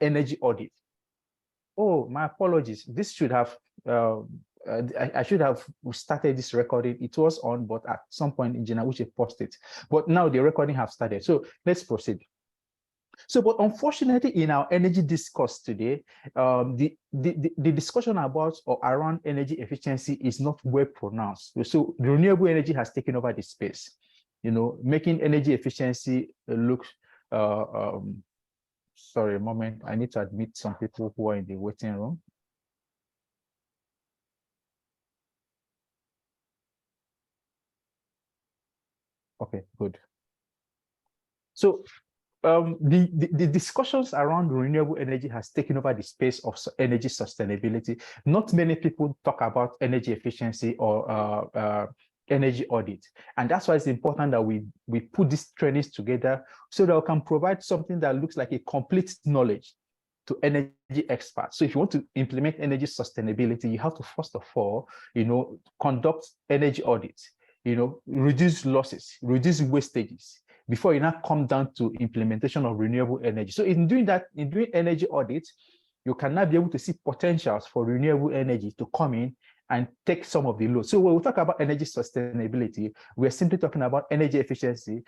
Energy audit. Oh, my apologies. This should have, I should have started this recording. It was on, but at some point in Jena, which I paused it. But now the recording have started. So let's proceed. So, but unfortunately, in our energy discourse today, the discussion about or around energy efficiency is not well pronounced. So renewable energy has taken over the space, making energy efficiency look, sorry, a moment. I need to admit some people who are in the waiting room. Okay, good. So the discussions around renewable energy has taken over the space of energy sustainability. Not many people talk about energy efficiency or energy audit. And that's why it's important that we put these trainings together so that we can provide something that looks like a complete knowledge to energy experts. So if you want to implement energy sustainability, you have to first of all, conduct energy audits, reduce losses, reduce wastages, before you now come down to implementation of renewable energy. So in doing that, in doing energy audits, you can now be able to see potentials for renewable energy to come in and take some of the load. So when we talk about energy sustainability, we're simply talking about energy efficiency.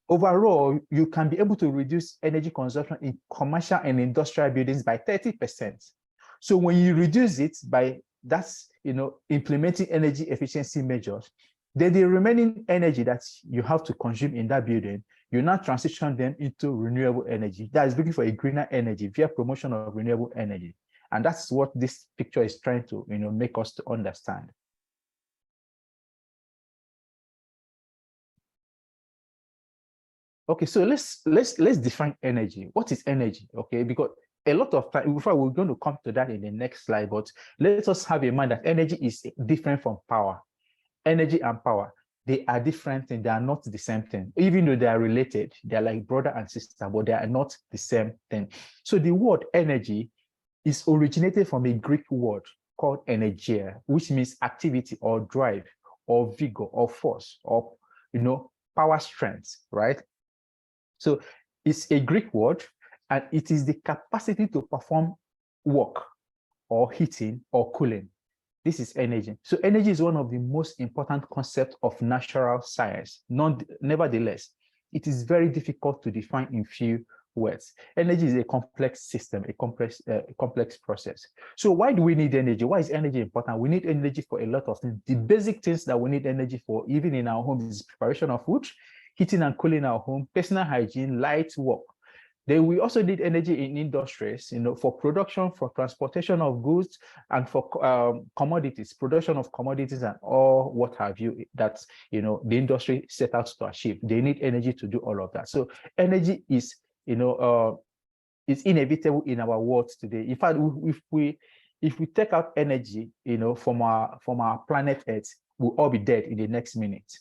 Overall, you can be able to reduce energy consumption in commercial and industrial buildings by 30%. So when you reduce it by implementing energy efficiency measures, then the remaining energy that you have to consume in that building, you now transition them into renewable energy. That is looking for a greener energy via promotion of renewable energy. And that's what this picture is trying to make us to understand. Okay, so let's define energy. What is energy? Okay, because a lot of time, we're going to come to that in the next slide, but let us have in mind that energy is different from power. Energy and power, they are different and they are not the same thing. Even though they are related, they are like brother and sister, but they are not the same thing. So the word energy is originated from a Greek word called energia, which means activity or drive or vigor or force or power strength, right? So it's a Greek word, and it is the capacity to perform work or heating or cooling. This is energy. So energy is one of the most important concepts of natural science. Nevertheless, it is very difficult to define in few words. Energy is a complex system, a complex process. So why do we need energy? Why is energy important? We need energy for a lot of things. The basic things that we need energy for, even in our homes, is preparation of food, heating and cooling our home, personal hygiene, light, work. Then we also need energy in industries, for production, for transportation of goods, and for commodities, production of commodities and all what have you that, the industry set out to achieve. They need energy to do all of that. So energy is, is inevitable in our world today. In fact, if we take out energy, from our planet Earth, we'll all be dead in the next minute.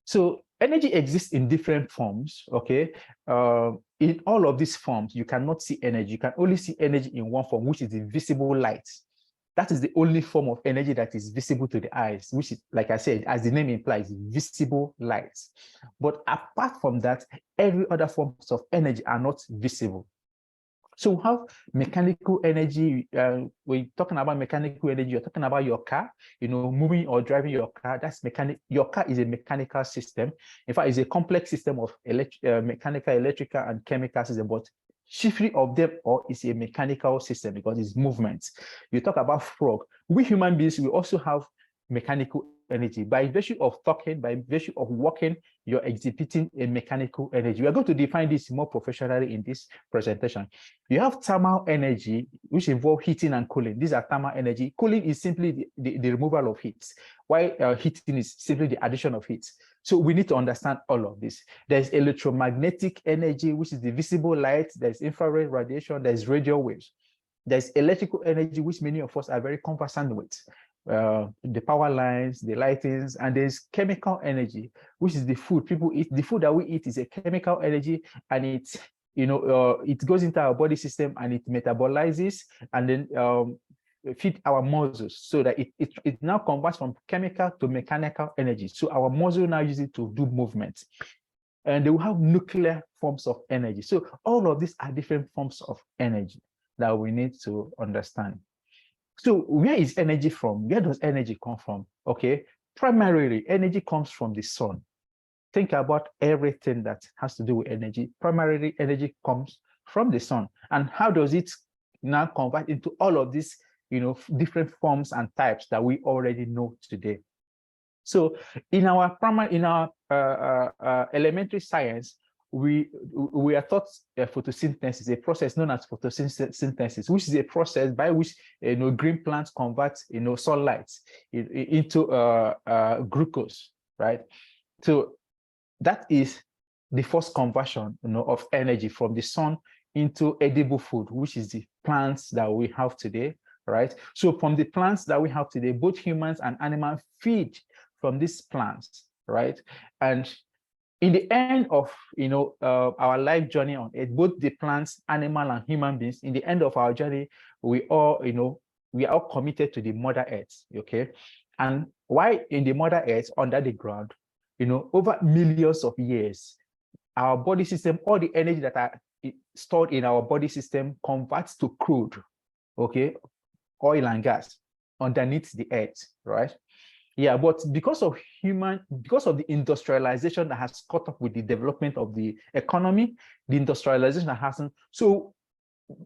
So energy exists in different forms, okay? In all of these forms, you cannot see energy. You can only see energy in one form, which is the visible light. That is the only form of energy that is visible to the eyes, which is, like I said, as the name implies, visible light. But apart from that, every other forms of energy are not visible. So we have mechanical energy. When you're talking about mechanical energy, you're talking about your car, moving or driving your car. That's mechanic. Your car is a mechanical system. In fact, it's a complex system of mechanical, electrical, and chemical system. But chiefly of them all is a mechanical system because it's movement. You talk about frog. We human beings, we also have mechanical energy. By virtue of talking, by virtue of walking, you're exhibiting a mechanical energy. We are going to define this more professionally in this presentation. You have thermal energy, which involve heating and cooling. These are thermal energy. Cooling is simply the removal of heat, while heating is simply the addition of heat. So we need to understand all of this. There's electromagnetic energy, which is the visible light. There's infrared radiation. There's radio waves. There's electrical energy, which many of us are very conversant with. The power lines, the lightings, and there's chemical energy, which is the food people eat. The food that we eat is a chemical energy, and it's, it goes into our body system and it metabolizes and then feed our muscles, so that it now converts from chemical to mechanical energy. So our muscle now use it to do movement. And they will have nuclear forms of energy. So all of these are different forms of energy that we need to understand. So where is energy from? Where does energy come from? Okay, primarily energy comes from the sun. Think about everything that has to do with energy. Primarily energy comes from the sun. And how does it now convert into all of these, different forms and types that we already know today? So in our elementary science, we are taught photosynthesis, a process known as photosynthesis, which is a process by which green plants convert sunlight into glucose, right? So that is the first conversion of energy from the sun into edible food, which is the plants that we have today, right? So from the plants that we have today, both humans and animals feed from these plants, right? And in the end of our life journey on Earth, both the plants, animal, and human beings, in the end of our journey, we are all committed to the Mother Earth. Okay, and why in the Mother Earth under the ground, over millions of years, our body system, all the energy that are stored in our body system converts to crude, okay, oil and gas underneath the earth, right? Yeah, but because of the industrialization that has caught up with the development of the economy, the industrialization that hasn't, so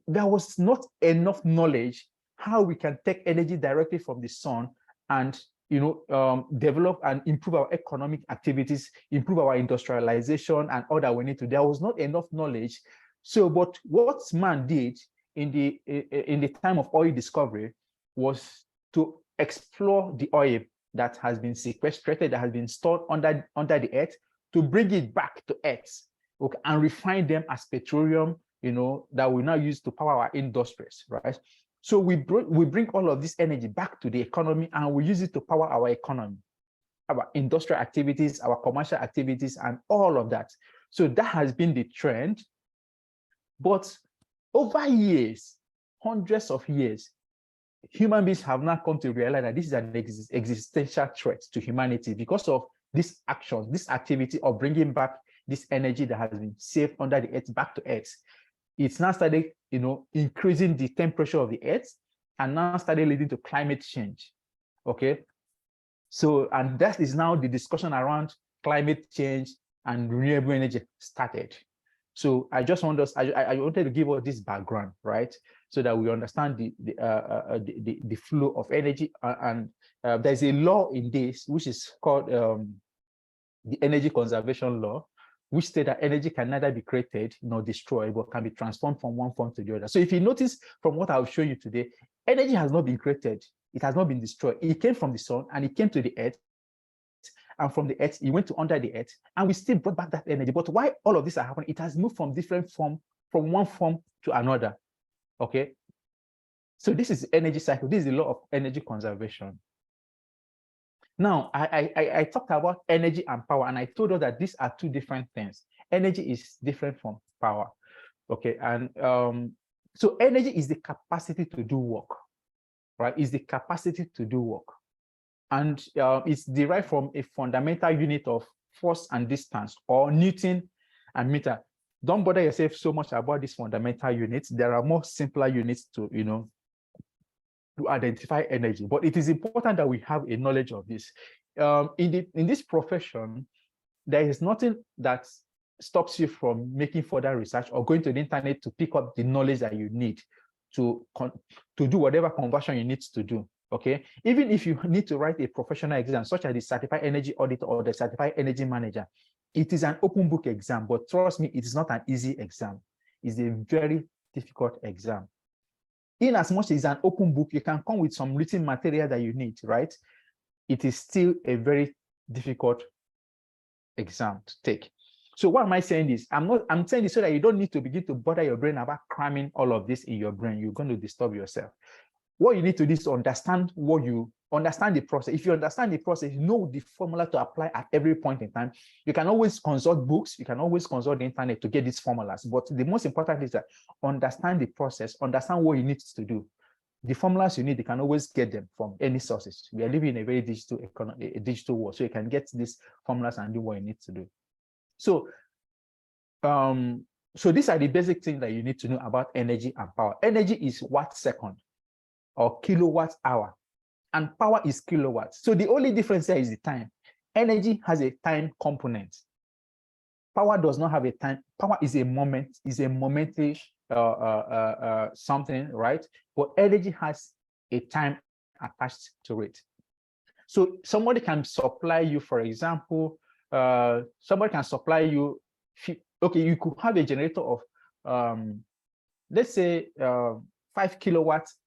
there was not enough knowledge how we can take energy directly from the sun and develop and improve our economic activities, improve our industrialization and all that we need to. There was not enough knowledge. So, but what man did in the time of oil discovery was to explore the oil that has been sequestrated, that has been stored under the earth, to bring it back to earth, okay, and refine them as petroleum, that we now use to power our industries, right? So we bring all of this energy back to the economy, and we use it to power our economy, our industrial activities, our commercial activities, and all of that. So that has been the trend. But over years, hundreds of years, human beings have now come to realize that this is an existential threat to humanity because of this action, this activity of bringing back this energy that has been saved under the earth back to earth. It's now started, increasing the temperature of the earth, and now started leading to climate change. Okay, so and that is now the discussion around climate change and renewable energy started. So I just want us, I wanted to give us this background, right, so that we understand the flow of energy. And there's a law in this which is called the Energy Conservation Law, which states that energy can neither be created nor destroyed, but can be transformed from one form to the other. So if you notice from what I'll show you today, energy has not been created, it has not been destroyed. It came from the sun and it came to the earth. And from the earth, it went to under the earth, and we still brought back that energy. But why all of this are happening? It has moved from different form, from one form to another. Okay. So this is energy cycle. This is the law of energy conservation. Now, I talked about energy and power, and I told you that these are two different things. Energy is different from power. Okay. And so energy is the capacity to do work, right? Is the capacity to do work. And it's derived from a fundamental unit of force and distance, or Newton and meter. Don't bother yourself so much about these fundamental units. There are more simpler units to, to identify energy. But it is important that we have a knowledge of this. In this profession, there is nothing that stops you from making further research or going to the internet to pick up the knowledge that you need to do whatever conversion you need to do. Okay, even if you need to write a professional exam, such as the Certified Energy Auditor or the Certified Energy Manager, it is an open book exam, but trust me, it is not an easy exam. It's a very difficult exam. In as much as it's an open book, you can come with some written material that you need, right? It is still a very difficult exam to take. So what am I saying this? I'm saying this so that you don't need to begin to bother your brain about cramming all of this in your brain. You're going to disturb yourself. What you need to do is to understand the process. If you understand the process, you know the formula to apply at every point in time. You can always consult books, you can always consult the internet to get these formulas. But the most important is that understand the process, understand what you need to do. The formulas you need, you can always get them from any sources. We are living in a very digital economy, a digital world, so you can get these formulas and do what you need to do. So, so these are the basic things that you need to know about energy and power. Energy is watt-second or kilowatt hour, and power is kilowatts. So the only difference here is the time. Energy has a time component. Power does not have a time. Power is a moment, is a momentary something, right? But energy has a time attached to it. So somebody can supply you, for example, somebody can supply you, okay, you could have a generator of, let's say 5 kilowatts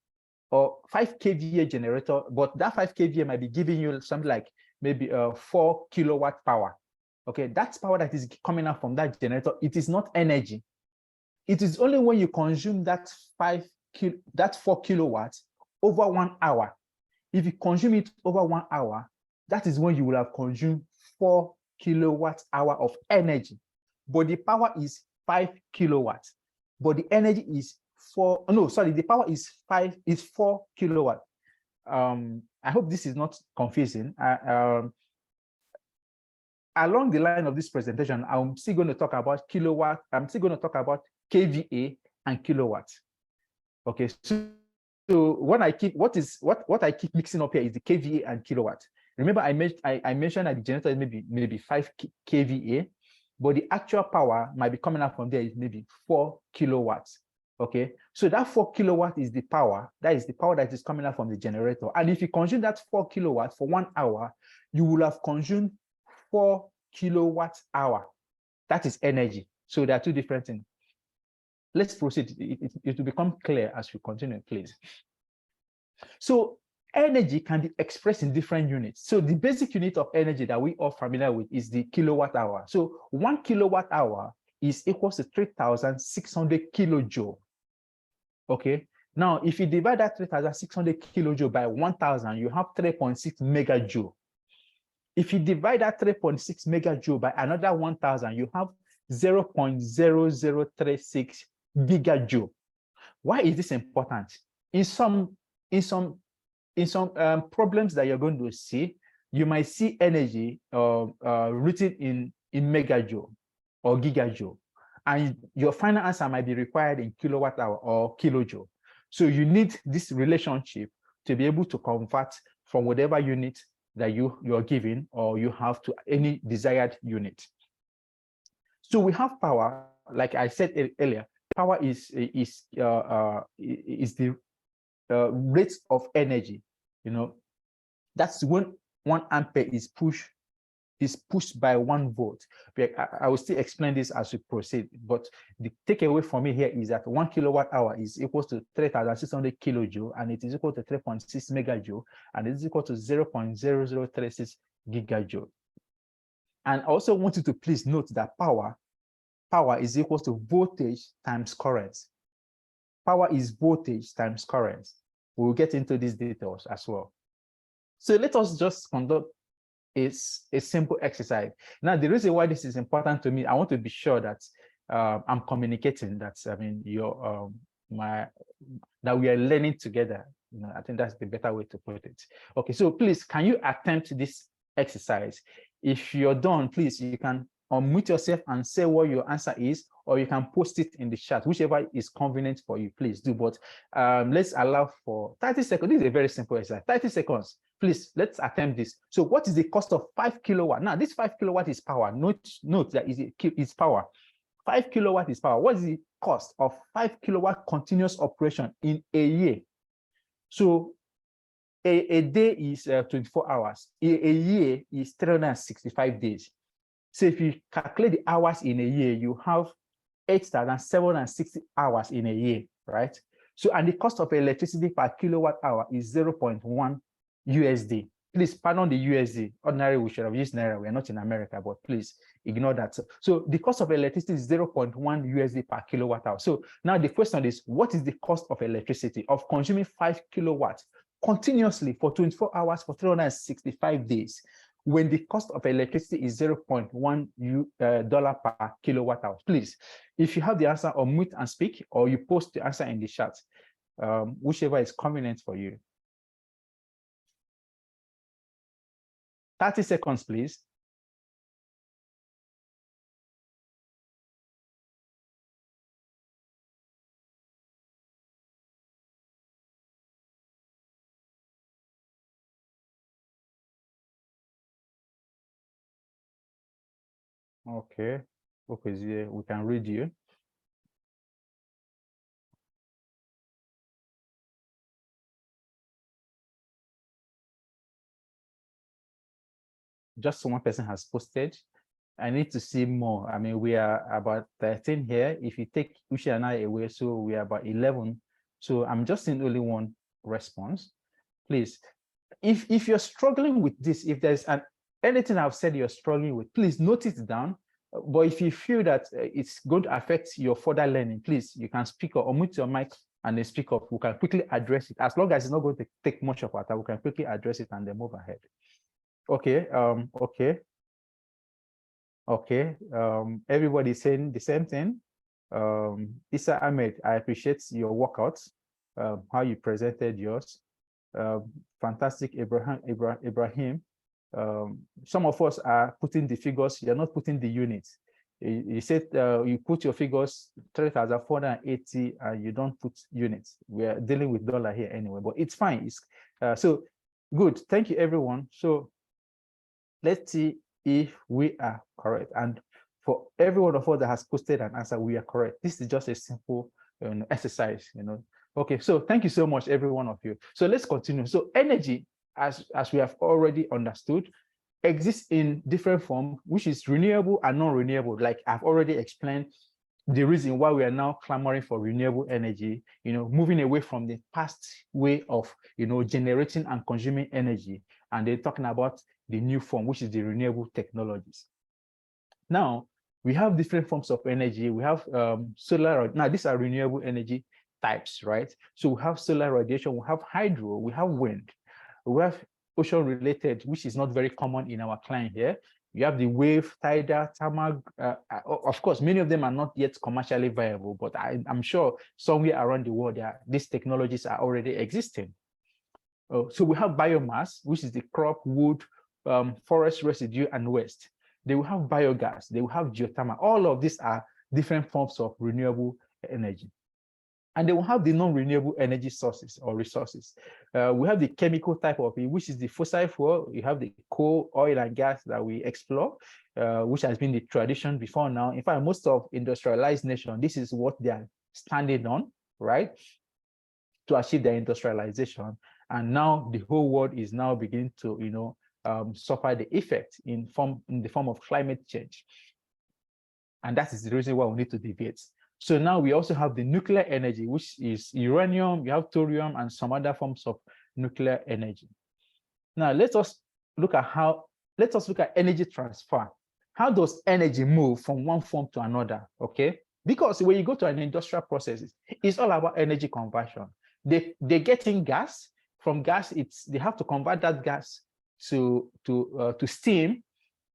or 5 kVA generator, but that 5 kVA might be giving you something like maybe 4 kilowatt power. Okay, that's power that is coming out from that generator. It is not energy. It is only when you consume that 4 kilowatts over 1 hour. If you consume it over 1 hour, that is when you will have consumed 4 kilowatt hour of energy. But the power is 5 kilowatts, but the energy is the power is 4 kilowatt. I hope this is not confusing. Along the line of this presentation, I'm still going to talk about kilowatt. I'm still going to talk about kVA and kilowatt. Okay, so what I keep mixing up here is the kVA and kilowatt. Remember, I mentioned that the generator is maybe 5 kVA, but the actual power might be coming out from there is maybe 4 kilowatts. Okay, so that 4 kilowatt is the power. That is the power that is coming out from the generator. And if you consume that 4 kilowatts for 1 hour, you will have consumed 4 kilowatt hour. That is energy. So there are two different things. Let's proceed. It will become clear as we continue, please. So energy can be expressed in different units. So the basic unit of energy that we are familiar with is the kilowatt hour. So 1 kilowatt hour is equal to 3,600 kilojoule. Okay. Now, if you divide that 3,600 kilojoule by 1,000, you have 3.6 megajoule. If you divide that 3.6 megajoule by another 1,000, you have 0.0036 gigajoule. Why is this important? In some problems that you're going to see, you might see energy written in megajoule or gigajoule, and your final answer might be required in kilowatt hour or kilojoule. So you need this relationship to be able to convert from whatever unit that you're given or you have to any desired unit. So we have power, like I said earlier. Power is the rate of energy. You know, that's when 1 ampere is pushed by 1 volt. I will still explain this as we proceed, but the takeaway for me here is that 1 kilowatt hour is equal to 3,600 kilojoule, and it is equal to 3.6 megajoule, and it is equal to 0.0036 gigajoule. And I also want you to please note that power is equal to voltage times current. Power is voltage times current. We'll get into these details as well. So let us just conduct a simple exercise. Now, the reason why this is important to me, I want to be sure that I'm communicating that that we are learning together. You know, I think that's the better way to put it. Okay, so please, can you attempt this exercise? If you're done, please, you can unmute yourself and say what your answer is, or you can post it in the chat, whichever is convenient for you, please do. But let's allow for 30 seconds. This is a very simple exercise. 30 seconds, please, let's attempt this. So what is the cost of 5 kilowatt? Now, this 5 kilowatt is power. Note that it's power. 5 kilowatt is power. What is the cost of 5 kilowatt continuous operation in a year? So a day is 24 hours. A year is 365 days. So if you calculate the hours in a year, you have 8,760 hours in a year, right? So, and the cost of electricity per kilowatt hour is 0.1 USD. Please pardon the USD. Ordinarily, we should have used Naira. We are not in America, but please ignore that. So the cost of electricity is 0.1 USD per kilowatt hour. So now the question is, what is the cost of electricity of consuming 5 kilowatts continuously for 24 hours for 365 days? When the cost of electricity is $0.1 per kilowatt hour. Please, if you have the answer, unmute and speak, or you post the answer in the chat, whichever is convenient for you. 30 seconds, please. Okay, we can read you. Just one person has posted. I need to see more. I mean, we are about 13 here. If you take Uche and I away, so we are about 11. So I'm just seeing only one response. Please, if you're struggling with this, if there's anything I've said you're struggling with, please note it down. But if you feel that it's going to affect your further learning, please, you can speak up or mute your mic and then speak up. We can quickly address it. As long as it's not going to take much of our time, we can quickly address it and then move ahead. Okay, okay. Everybody's saying the same thing. Issa Ahmed, I appreciate your workouts, how you presented yours. Fantastic, Ibrahim. Some of us are putting the figures, you're not putting the units. You said you put your figures 3,480 and you don't put units. We are dealing with dollar here anyway, but it's fine. It's so good. Thank you, everyone. So let's see if we are correct. And for every one of us that has posted an answer, we are correct. This is just a simple exercise, Okay, so thank you so much, every one of you. So let's continue. So energy, as we have already understood, exists in different forms, which is renewable and non-renewable. Like I've already explained the reason why we are now clamoring for renewable energy, moving away from the past way of, generating and consuming energy. And they're talking about the new form, which is the renewable technologies. Now, we have different forms of energy. We have solar. Now, these are renewable energy types, right? So we have solar radiation, we have hydro, we have wind, we have ocean related, which is not very common in our client here. You have the wave, tidal, thermal. Of course, many of them are not yet commercially viable, but I'm sure somewhere around the world, these technologies are already existing. So we have biomass, which is the crop, wood, forest residue, and waste. They will have biogas, they will have geothermal. All of these are different forms of renewable energy. And they will have the non-renewable energy sources or resources. We have the chemical type of it, which is the fossil fuel. You have the coal, oil, and gas that we explore, which has been the tradition before now. In fact, most of industrialized nations, this is what they are standing on, right, to achieve their industrialization. And now the whole world is now beginning to, suffer the effect in the form of climate change. And that is the reason why we need to debate. So now we also have the nuclear energy, which is uranium, you have thorium, and some other forms of nuclear energy. Now let us look at energy transfer. How does energy move from one form to another? Okay, because when you go to an industrial process, it's all about energy conversion. They get in gas. From gas, they have to convert that gas to steam.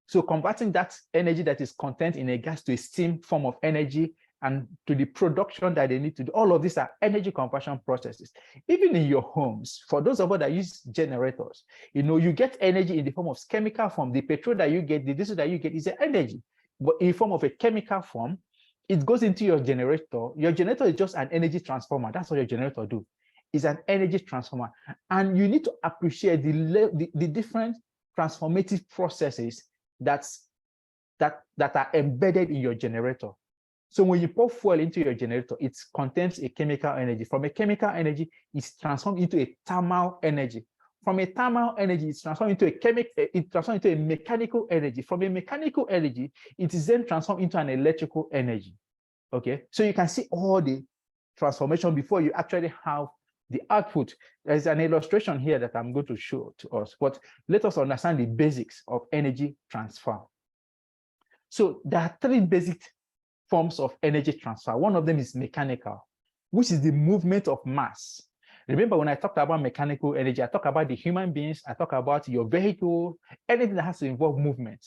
So converting that energy that is contained in a gas to a steam form of energy and to the production that they need to do. All of these are energy conversion processes. Even in your homes, for those of us that use generators, you get energy in the form of chemical form. The petrol that you get, the diesel that you get is energy, but in form of a chemical form, it goes into your generator. Your generator is just an energy transformer. That's what your generator do. It's an energy transformer. And you need to appreciate the different transformative processes that are embedded in your generator. So when you pour fuel into your generator, it contains a chemical energy. From a chemical energy, it's transformed into a thermal energy. From a thermal energy, it's transformed into a mechanical energy. From a mechanical energy, it is then transformed into an electrical energy. Okay, so you can see all the transformation before you actually have the output. There's an illustration here that I'm going to show to us, but let us understand the basics of energy transfer. So there are three basic forms of energy transfer. One of them is mechanical, which is the movement of mass. Remember, when I talked about mechanical energy, I talked about the human beings, I talked about your vehicle, anything that has to involve movement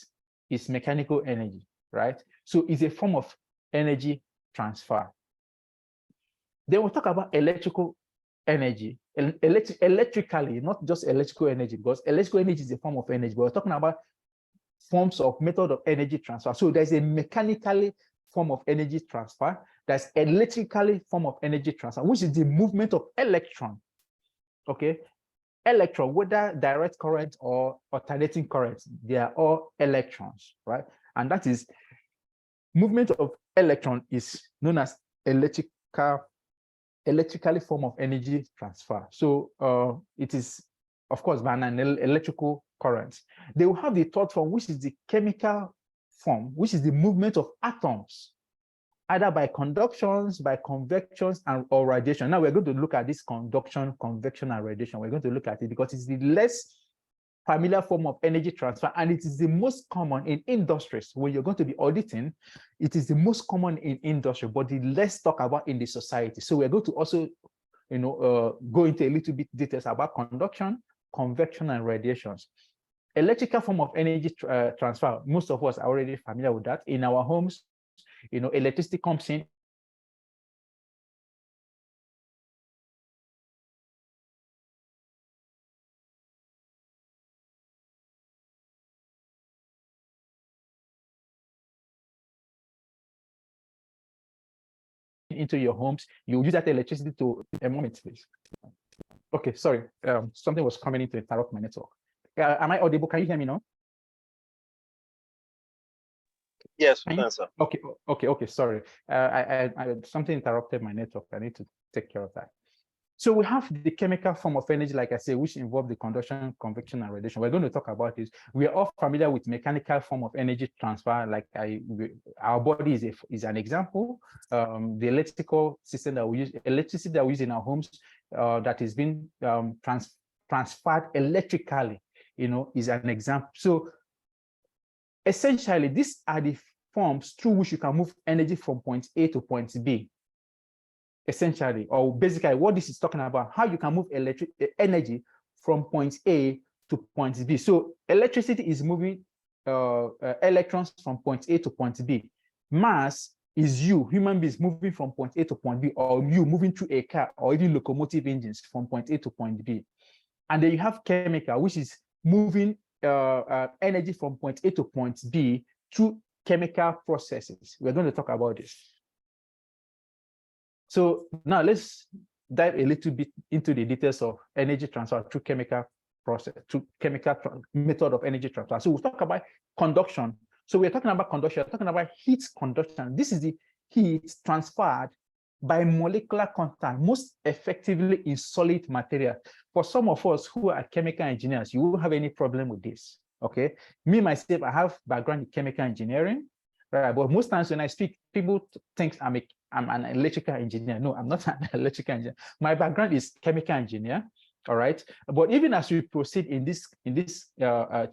is mechanical energy, right? So it's a form of energy transfer. Then we'll talk about electrical energy, electrically, not just electrical energy, because electrical energy is a form of energy, but we're talking about forms of method of energy transfer. So there's a mechanically form of energy transfer, there's electrically form of energy transfer, which is the movement of electron. Okay, electron, whether direct current or alternating current, they are all electrons, right? And that is movement of electron is known as electrically form of energy transfer. So it is, of course, by an electrical current. They will have the third form, which is the chemical form, which is the movement of atoms, either by conductions, by convections, or radiation. Now we're going to look at this conduction, convection, and radiation. We're going to look at it because it's the less familiar form of energy transfer, and it is the most common in industries. When you're going to be auditing, it is the most common in industry, but the less talk about in the society. So we're going to also, go into a little bit details about conduction, convection, and radiations. Electrical form of energy transfer, most of us are already familiar with that. In our homes, electricity comes in, into your homes, you use that electricity to a moment, please. Okay, sorry, something was coming in to interrupt my network. Am I audible? Can you hear me now? Yes, sir. Okay. Sorry, I something interrupted my network. I need to take care of that. So we have the chemical form of energy, like I say, which involve the conduction, convection, and radiation. We're going to talk about this. We are all familiar with mechanical form of energy transfer. Like our body is an example. The electrical system that we use, electricity that we use in our homes, that is being transferred electrically, is an example. So essentially, these are the forms through which you can move energy from point A to point B. Essentially, or basically, what this is talking about, how you can move energy from point A to point B. So electricity is moving electrons from point A to point B. Mass is you, human beings, moving from point A to point B, or you moving through a car or even locomotive engines from point A to point B. And then you have chemical, which is moving energy from point A to point B through chemical processes. We're going to talk about this. So now let's dive a little bit into the details of energy transfer through chemical process, through chemical method of energy transfer. So we'll talk about conduction. So we're talking about conduction, we're talking about heat conduction. This is the heat transferred by molecular contact, most effectively in solid material. For some of us who are chemical engineers, you won't have any problem with this, okay? Me, myself, I have background in chemical engineering, right? But most times when I speak, people think I'm an electrical engineer. No, I'm not an electrical engineer. My background is chemical engineer, all right? But even as we proceed in this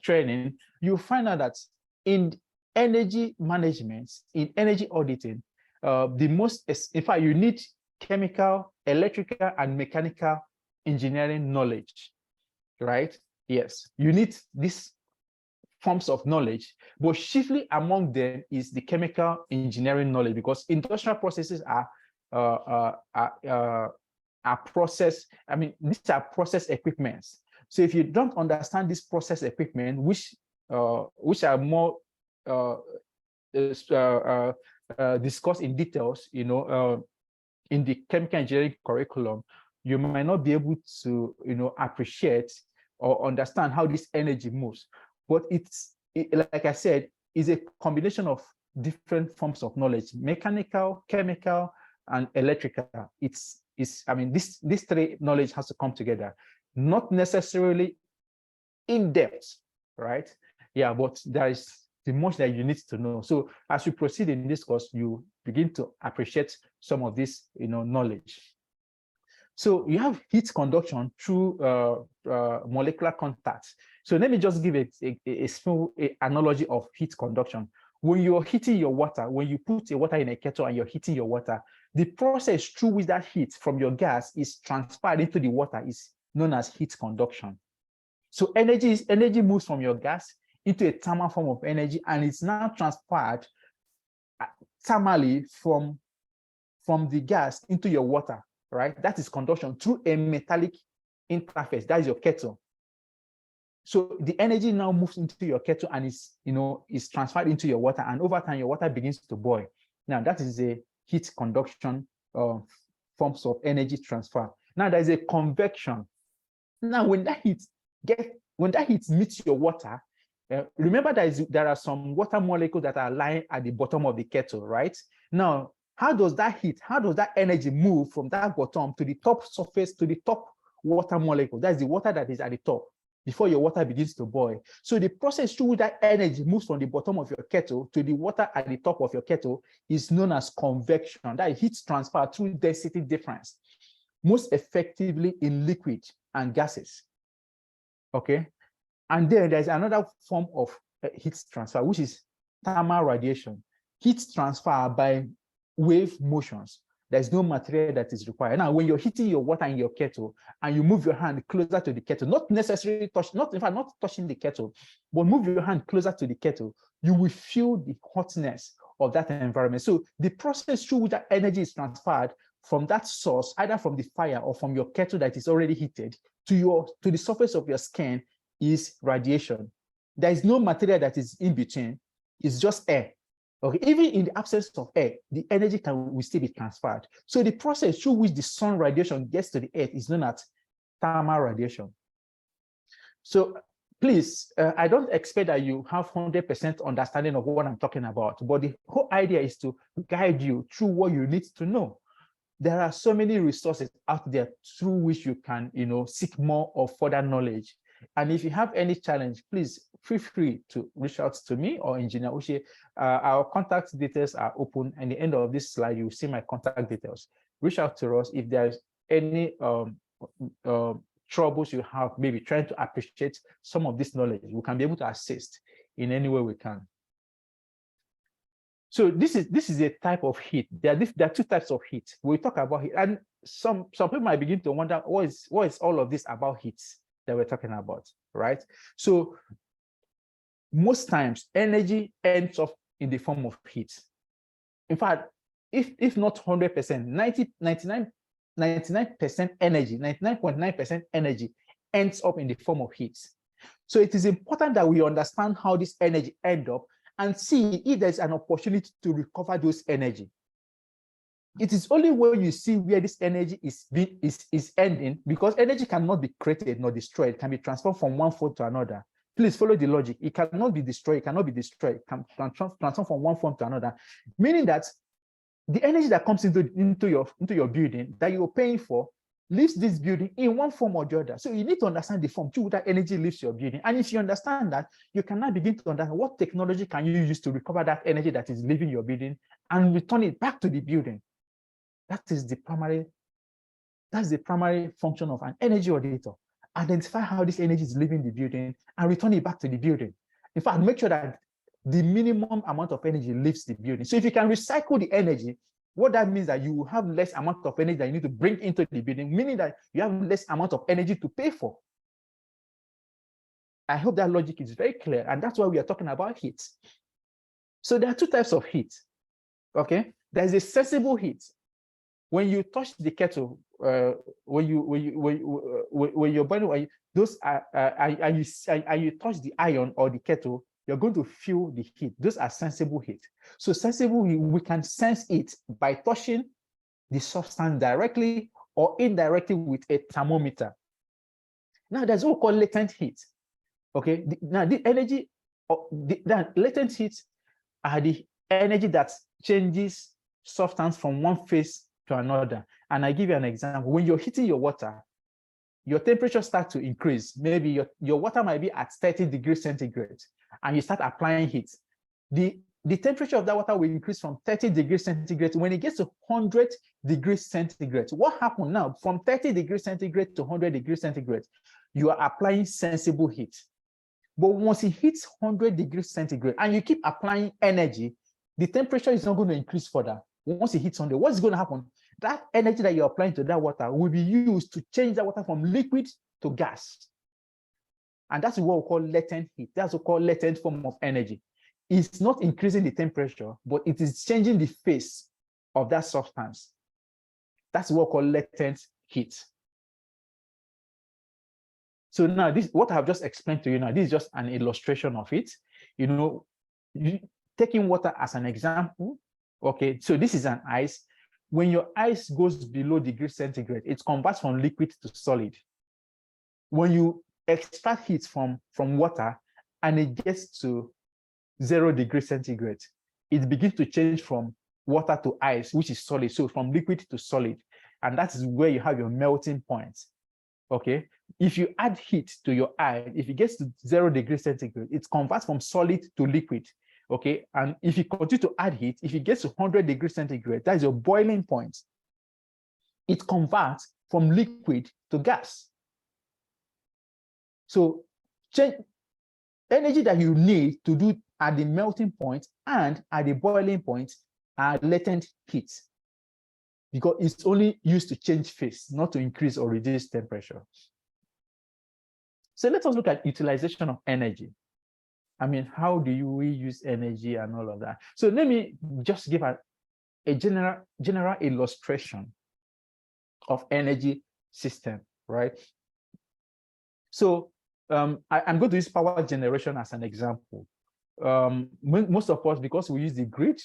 training, you'll find out that in energy management, in energy auditing, in fact, you need chemical, electrical, and mechanical engineering knowledge, right? Yes, you need these forms of knowledge, but chiefly among them is the chemical engineering knowledge, because industrial processes are process. I mean, these are process equipments. So if you don't understand this process equipment, which are more discussed in details, in the chemical engineering curriculum, you might not be able to, appreciate or understand how this energy moves. But like I said, is a combination of different forms of knowledge: mechanical, chemical, and electrical. I mean, these three knowledge has to come together. not necessarily in depth, right? Yeah, but there is the much that you need to know. So as you proceed in this course, you begin to appreciate some of this, knowledge. So you have heat conduction through molecular contact. So let me just give a small analogy of heat conduction. When you're heating your water, when you put a water in a kettle and you're heating your water, the process through which that heat from your gas is transferred into the water is known as heat conduction. So energy moves from your gas into a thermal form of energy, and it's now transferred thermally from the gas into your water, right? That is conduction through a metallic interface. That is your kettle. So the energy now moves into your kettle and is transferred into your water, and over time your water begins to boil. Now that is a heat conduction forms of energy transfer. Now there's a convection. Now when that heat meets your water, remember there are some water molecules that are lying at the bottom of the kettle, right? Now, how does that energy move from that bottom to the top surface, to the top water molecule? That's the water that is at the top before your water begins to boil. So the process through that energy moves from the bottom of your kettle to the water at the top of your kettle is known as convection. That is heat transfer through density difference, most effectively in liquid and gases. Okay. And then there's another form of heat transfer, which is thermal radiation. Heat transfer by wave motions. There's no material that is required. Now, when you're heating your water in your kettle and you move your hand closer to the kettle, not necessarily not touching the kettle, but move your hand closer to the kettle, you will feel the hotness of that environment. So the process through which that energy is transferred from that source, either from the fire or from your kettle that is already heated to the surface of your skin, is radiation. There is no material that is in between. It's just air. Okay, even in the absence of air, the energy will still be transferred. So the process through which the sun radiation gets to the earth is known as thermal radiation. So please, I don't expect that you have 100% understanding of what I'm talking about, but the whole idea is to guide you through what you need to know. There are so many resources out there through which you can, seek more or further knowledge. And if you have any challenge, please feel free to reach out to me or Engineer Uche. Our contact details are open. At the end of this slide, you will see my contact details. Reach out to us if there's any troubles you have, maybe trying to appreciate some of this knowledge. We can be able to assist in any way we can. So this is a type of heat. There are two types of heat. We talk about heat, and some people might begin to wonder what is all of this about heat that we're talking about, right? So most times energy ends up in the form of heat. In fact, if not 100%, 99% energy, 99.9% energy ends up in the form of heat. So it is important that we understand how this energy ends up and see if there's an opportunity to recover those energy. It is only when you see where this energy is ending, because energy cannot be created nor destroyed, it can be transformed from one form to another. Please follow the logic. It cannot be destroyed, it cannot be destroyed, it can transform from one form to another. Meaning that the energy that comes into your building that you're paying for leaves this building in one form or the other. So you need to understand the form through that energy leaves your building. And if you understand that, you can now begin to understand what technology can you use to recover that energy that is leaving your building and return it back to the building. That's the primary function of an energy auditor. Identify how this energy is leaving the building and return it back to the building. In fact, make sure that the minimum amount of energy leaves the building. So if you can recycle the energy, what that means that you will have less amount of energy that you need to bring into the building, meaning that you have less amount of energy to pay for. I hope that logic is very clear, and that's why we are talking about heat. So there are two types of heat. Okay, there's a sensible heat. When you touch the kettle, when you're burning, you touch the iron or the kettle, you're going to feel the heat. Those are sensible heat. So sensible, we can sense it by touching the substance directly or indirectly with a thermometer. Now there's what we call latent heat. Okay, now the energy, the latent heat are the energy that changes substance from one phase to another. And I give you an example. When you're heating your water, your temperature starts to increase. Maybe your water might be at 30 degrees centigrade, and you start applying heat. The temperature of that water will increase from 30 degrees centigrade. When it gets to 100 degrees centigrade, what happens now? From 30 degrees centigrade to 100 degrees centigrade, you are applying sensible heat. But once it hits 100 degrees centigrade and you keep applying energy, the temperature is not going to increase further. Once it hits 100, what's going to happen? That energy that you're applying to that water will be used to change that water from liquid to gas. And that's what we call latent heat. That's what we call latent form of energy. It's not increasing the temperature, but it is changing the phase of that substance. That's what we call latent heat. So now this, what I've just explained to you now, this is just an illustration of it. You know, taking water as an example, okay, so this is an ice. When your ice goes below degrees centigrade, it converts from liquid to solid. When you extract heat from water and it gets to 0 degrees centigrade, it begins to change from water to ice, which is solid. So from liquid to solid. And that is where you have your melting point. Okay. If you add heat to your ice, if it gets to 0 degrees centigrade, it converts from solid to liquid. Okay. And if you continue to add heat, if it gets to 100 degrees centigrade, that is your boiling point. It converts from liquid to gas. So energy that you need to do at the melting point and at the boiling point are latent heat, because it's only used to change phase, not to increase or reduce temperature. So let us look at utilization of energy. I mean, how do we use energy and all of that? So let me just give a general illustration of energy system, right? So I'm going to use power generation as an example. Most of us, because we use the grid,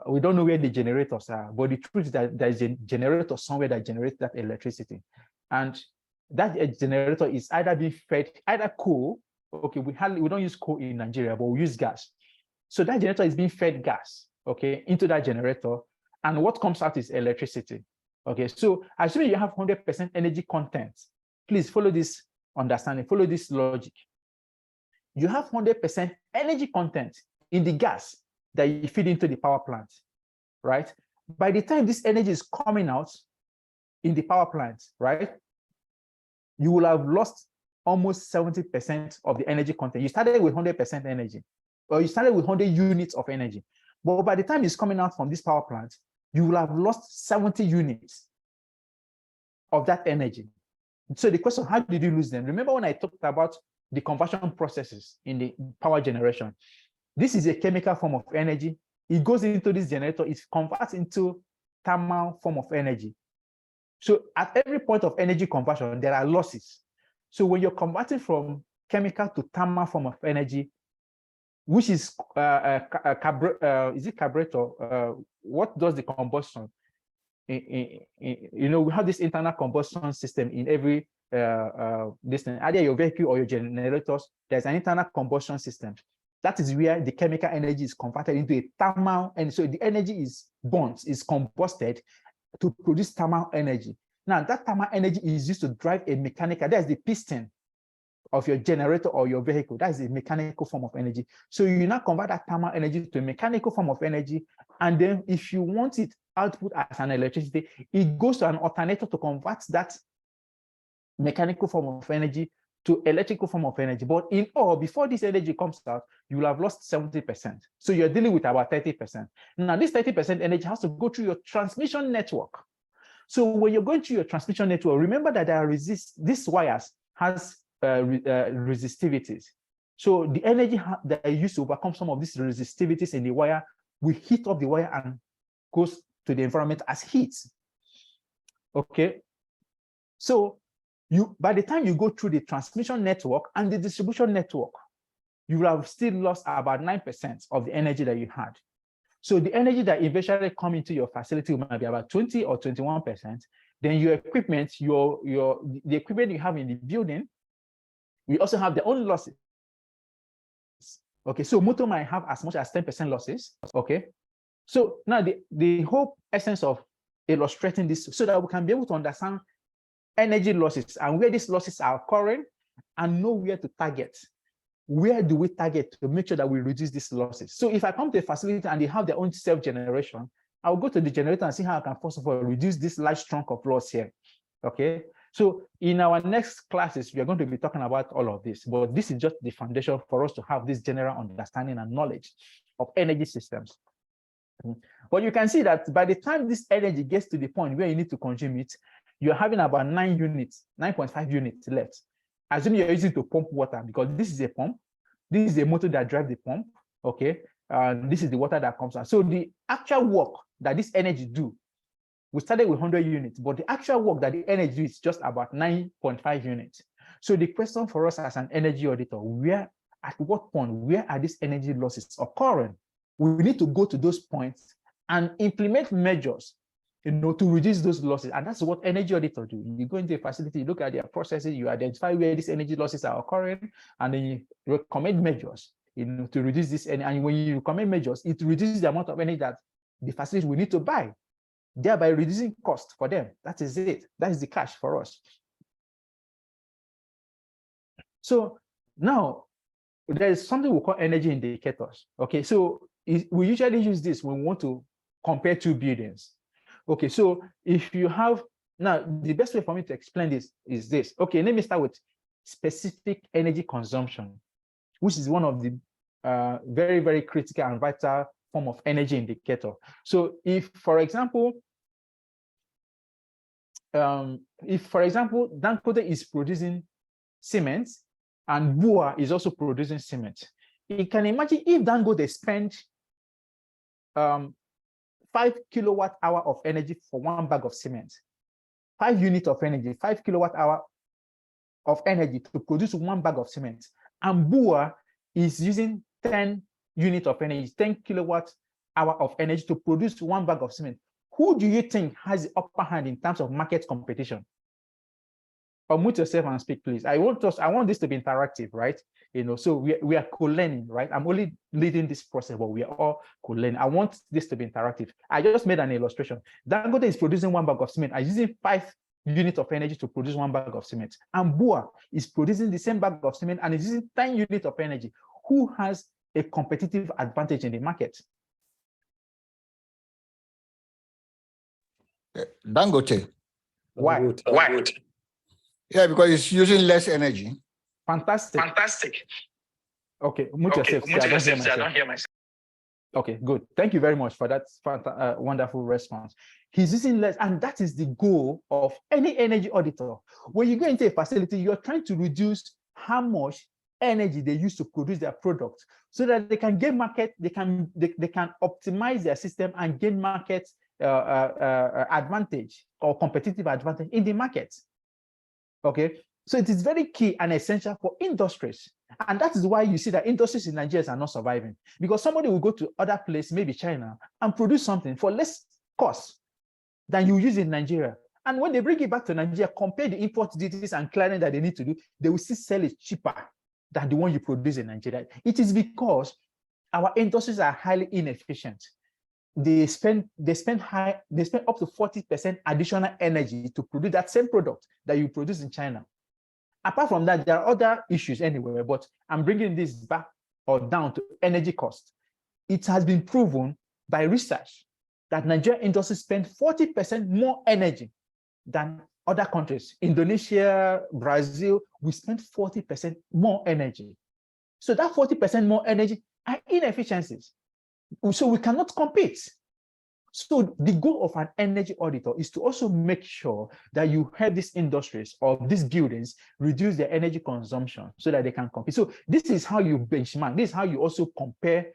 we don't know where the generators are, but the truth is that there's a generator somewhere that generates that electricity. And that generator is either being fed, either coal. Okay, we don't use coal in Nigeria, but we use gas. So that generator is being fed gas, okay, into that generator. And what comes out is electricity. Okay, so assuming you have 100% energy content, please follow this understanding, follow this logic. You have 100% energy content in the gas that you feed into the power plant, right? By the time this energy is coming out in the power plant, right, you will have lost almost 70% of the energy content. You started with 100% energy, or you started with 100 units of energy. But by the time it's coming out from this power plant, you will have lost 70 units of that energy. So the question, how did you lose them? Remember when I talked about the conversion processes in the power generation? This is a chemical form of energy. It goes into this generator, it converts into thermal form of energy. So at every point of energy conversion, there are losses. So when you're converting from chemical to thermal form of energy, which is is it carburetor? What does the combustion? You know, we have this internal combustion system in every this thing, either your vehicle or your generators. There's an internal combustion system. That is where the chemical energy is converted into a thermal, and so the energy is burnt, is combusted to produce thermal energy. Now that thermal energy is used to drive a mechanical, that's the piston of your generator or your vehicle. That is a mechanical form of energy. So you now convert that thermal energy to a mechanical form of energy, and then if you want it output as an electricity, it goes to an alternator to convert that mechanical form of energy to electrical form of energy. But in all, before this energy comes out, you will have lost 70%. So you're dealing with about 30%. Now, this 30% energy has to go through your transmission network. So when you're going through your transmission network, remember that there are these wires has resistivities. So the energy that is used to overcome some of these resistivities in the wire will heat up the wire and goes to the environment as heat. Okay. So by the time you go through the transmission network and the distribution network, you will have still lost about 9% of the energy that you had. So the energy that eventually come into your facility might be about 20 or 21%. Then your equipment, the equipment you have in the building, we also have their own losses. Okay, so motor might have as much as 10% losses. Okay, so now the whole essence of illustrating this so that we can be able to understand energy losses and where these losses are occurring, and know where to target. Where do we target to make sure that we reduce these losses? So if I come to a facility and they have their own self-generation, I'll go to the generator and see how I can, first of all, reduce this large chunk of loss here. Okay. So in our next classes, we are going to be talking about all of this, but this is just the foundation for us to have this general understanding and knowledge of energy systems. But you can see that by the time this energy gets to the point where you need to consume it, you're having about 9 units, 9.5 units left. Assuming you're using to pump water, because this is a pump, this is a motor that drives the pump, okay? This is the water that comes out. So the actual work that this energy do, we started with 100 units, but the actual work that the energy do is just about 9.5 units. So the question for us as an energy auditor, at what point, where are these energy losses occurring? We need to go to those points and implement measures, to reduce those losses. And that's what energy auditors do. You go into a facility, you look at their processes, you identify where these energy losses are occurring, and then you recommend measures, to reduce this. And when you recommend measures, it reduces the amount of energy that the facility will need to buy, thereby reducing cost for them. That is it. That is the cash for us. So now there is something we call energy indicators. Okay, so we usually use this when we want to compare two buildings. Okay, so if you have, now the best way for me to explain this is this. Okay, let me start with specific energy consumption, which is one of the very, very critical and vital form of energy indicator. So if, for example, Dangote is producing cement and Bua is also producing cement, you can imagine if Dangote spent 5 kilowatt hour of energy for 1 bag of cement, 5 units of energy, 5 kilowatt hour of energy to produce 1 bag of cement, and Bua is using 10 units of energy, 10 kilowatt hour of energy to produce 1 bag of cement. Who do you think has the upper hand in terms of market competition? Unmute yourself and speak, please. I want this to be interactive, right? So we are co-learning, right? I'm only leading this process, but we are all co-learning. I want this to be interactive. I just made an illustration. Dangote is producing 1 bag of cement and using 5 units of energy to produce 1 bag of cement. And Bua is producing the same bag of cement and is using 10 units of energy. Who has a competitive advantage in the market? Dangote. Why? Why? Yeah, because it's using less energy. Fantastic. Okay, mute yourself. I don't hear myself. Okay, good. Thank you very much for that wonderful response. He's using less, and that is the goal of any energy auditor. When you go into a facility, you're trying to reduce how much energy they use to produce their product, so that they can gain market, they can optimize their system and gain market advantage or competitive advantage in the market. Okay, so it is very key and essential for industries. And that is why you see that industries in Nigeria are not surviving, because somebody will go to other place, maybe China, and produce something for less cost than you use in Nigeria. And when they bring it back to Nigeria, compare the import duties and clearing that they need to do, they will still sell it cheaper than the one you produce in Nigeria. It is because our industries are highly inefficient. They spend up to 40% additional energy to produce that same product that you produce in China. Apart from that, there are other issues anyway, but I'm bringing this back or down to energy cost. It has been proven by research that Nigerian industry spend 40% more energy than other countries. Indonesia, Brazil, we spend 40% more energy. So that 40% more energy are inefficiencies. So we cannot compete. So the goal of an energy auditor is to also make sure that you help these industries or these buildings reduce their energy consumption so that they can compete. So this is how you benchmark. This is how you also compare,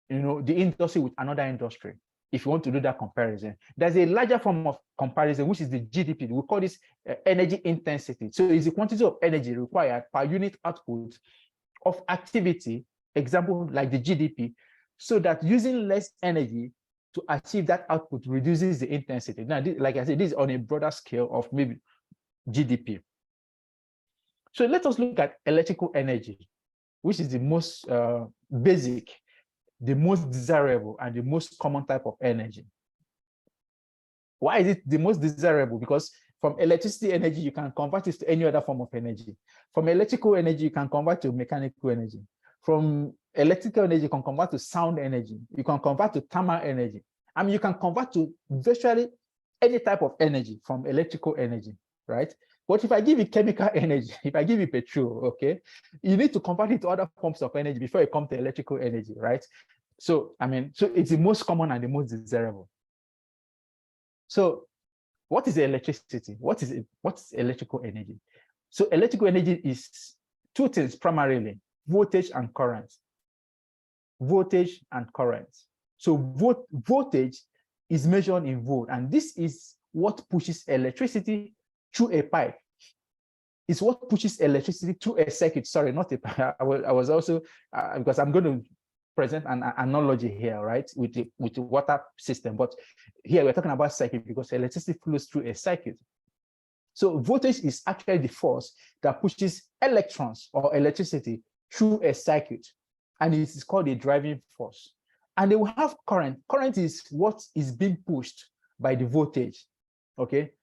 the industry with another industry. If you want to do that comparison, there's a larger form of comparison, which is the GDP. We call this energy intensity. So it's the quantity of energy required per unit output of activity, example like the GDP, so that using less energy to achieve that output reduces the intensity. Now, like I said, this is on a broader scale of maybe GDP. So let us look at electrical energy, which is the most basic, the most desirable, and the most common type of energy. Why is it the most desirable? Because From electricity energy, you can convert it to any other form of energy. From electrical energy, you can convert to mechanical energy. From electrical energy, you can convert to sound energy. You can convert to thermal energy. I mean, you can convert to virtually any type of energy from electrical energy, right? But if I give you chemical energy, if I give you petrol, okay, you need to convert it to other forms of energy before you come to electrical energy, right? So, I mean, so it's the most common and the most desirable. So, what is electricity? What's electrical energy? So electrical energy is two things primarily: voltage and current. Voltage and current. So voltage is measured in volt, and this is what pushes electricity through a pipe. It's what pushes electricity through a circuit. Sorry, not a pipe. I was also because I'm going to present an analogy here, right, with the water system. But here we're talking about circuit because electricity flows through a circuit. So voltage is actually the force that pushes electrons or electricity through a circuit, and it is called a driving force. And they will have current. Current is what is being pushed by the voltage. Okay,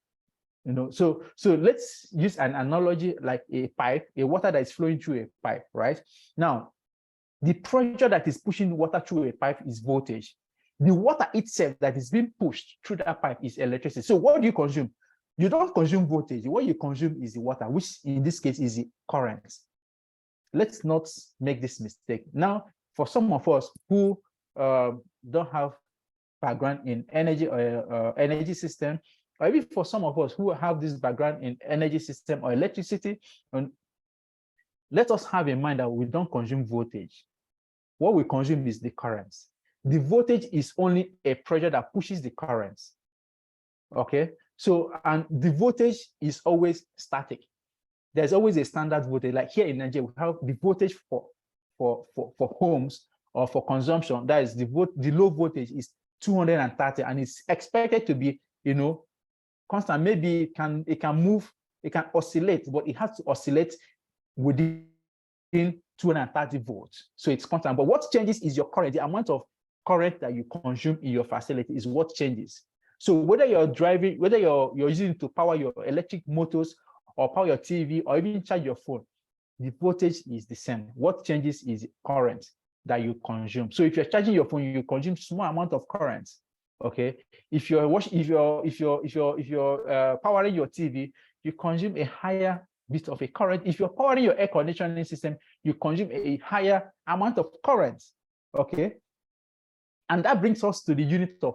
you know. So let's use an analogy like a pipe, a water that is flowing through a pipe, right? Now, the pressure that is pushing water through a pipe is voltage. The water itself that is being pushed through that pipe is electricity. So what do you consume? You don't consume voltage. What you consume is the water, which in this case is the current. Let's not make this mistake. Now, for some of us who don't have background in energy or energy system, or even for some of us who have this background in energy system or electricity, and let us have in mind that we don't consume voltage. What we consume is the current. The voltage is only a pressure that pushes the current. Okay, so and the voltage is always static. There's always a standard voltage. Like here in Nigeria, we have the voltage for homes or for consumption. That is the low voltage is 230, and it's expected to be, you know, constant. Maybe it can move, it can oscillate, but it has to oscillate within 230 volts. So it's constant. But what changes is your current. The amount of current that you consume in your facility is what changes. So whether you're driving, whether you're using it to power your electric motors or power your TV or even charge your phone, the voltage is the same. What changes is current that you consume. So if you're charging your phone, you consume small amount of current. Okay. If you're powering your TV, you consume a higher bit of a current. If you're powering your air conditioning system, you consume a higher amount of current. Okay. And that brings us to the unit of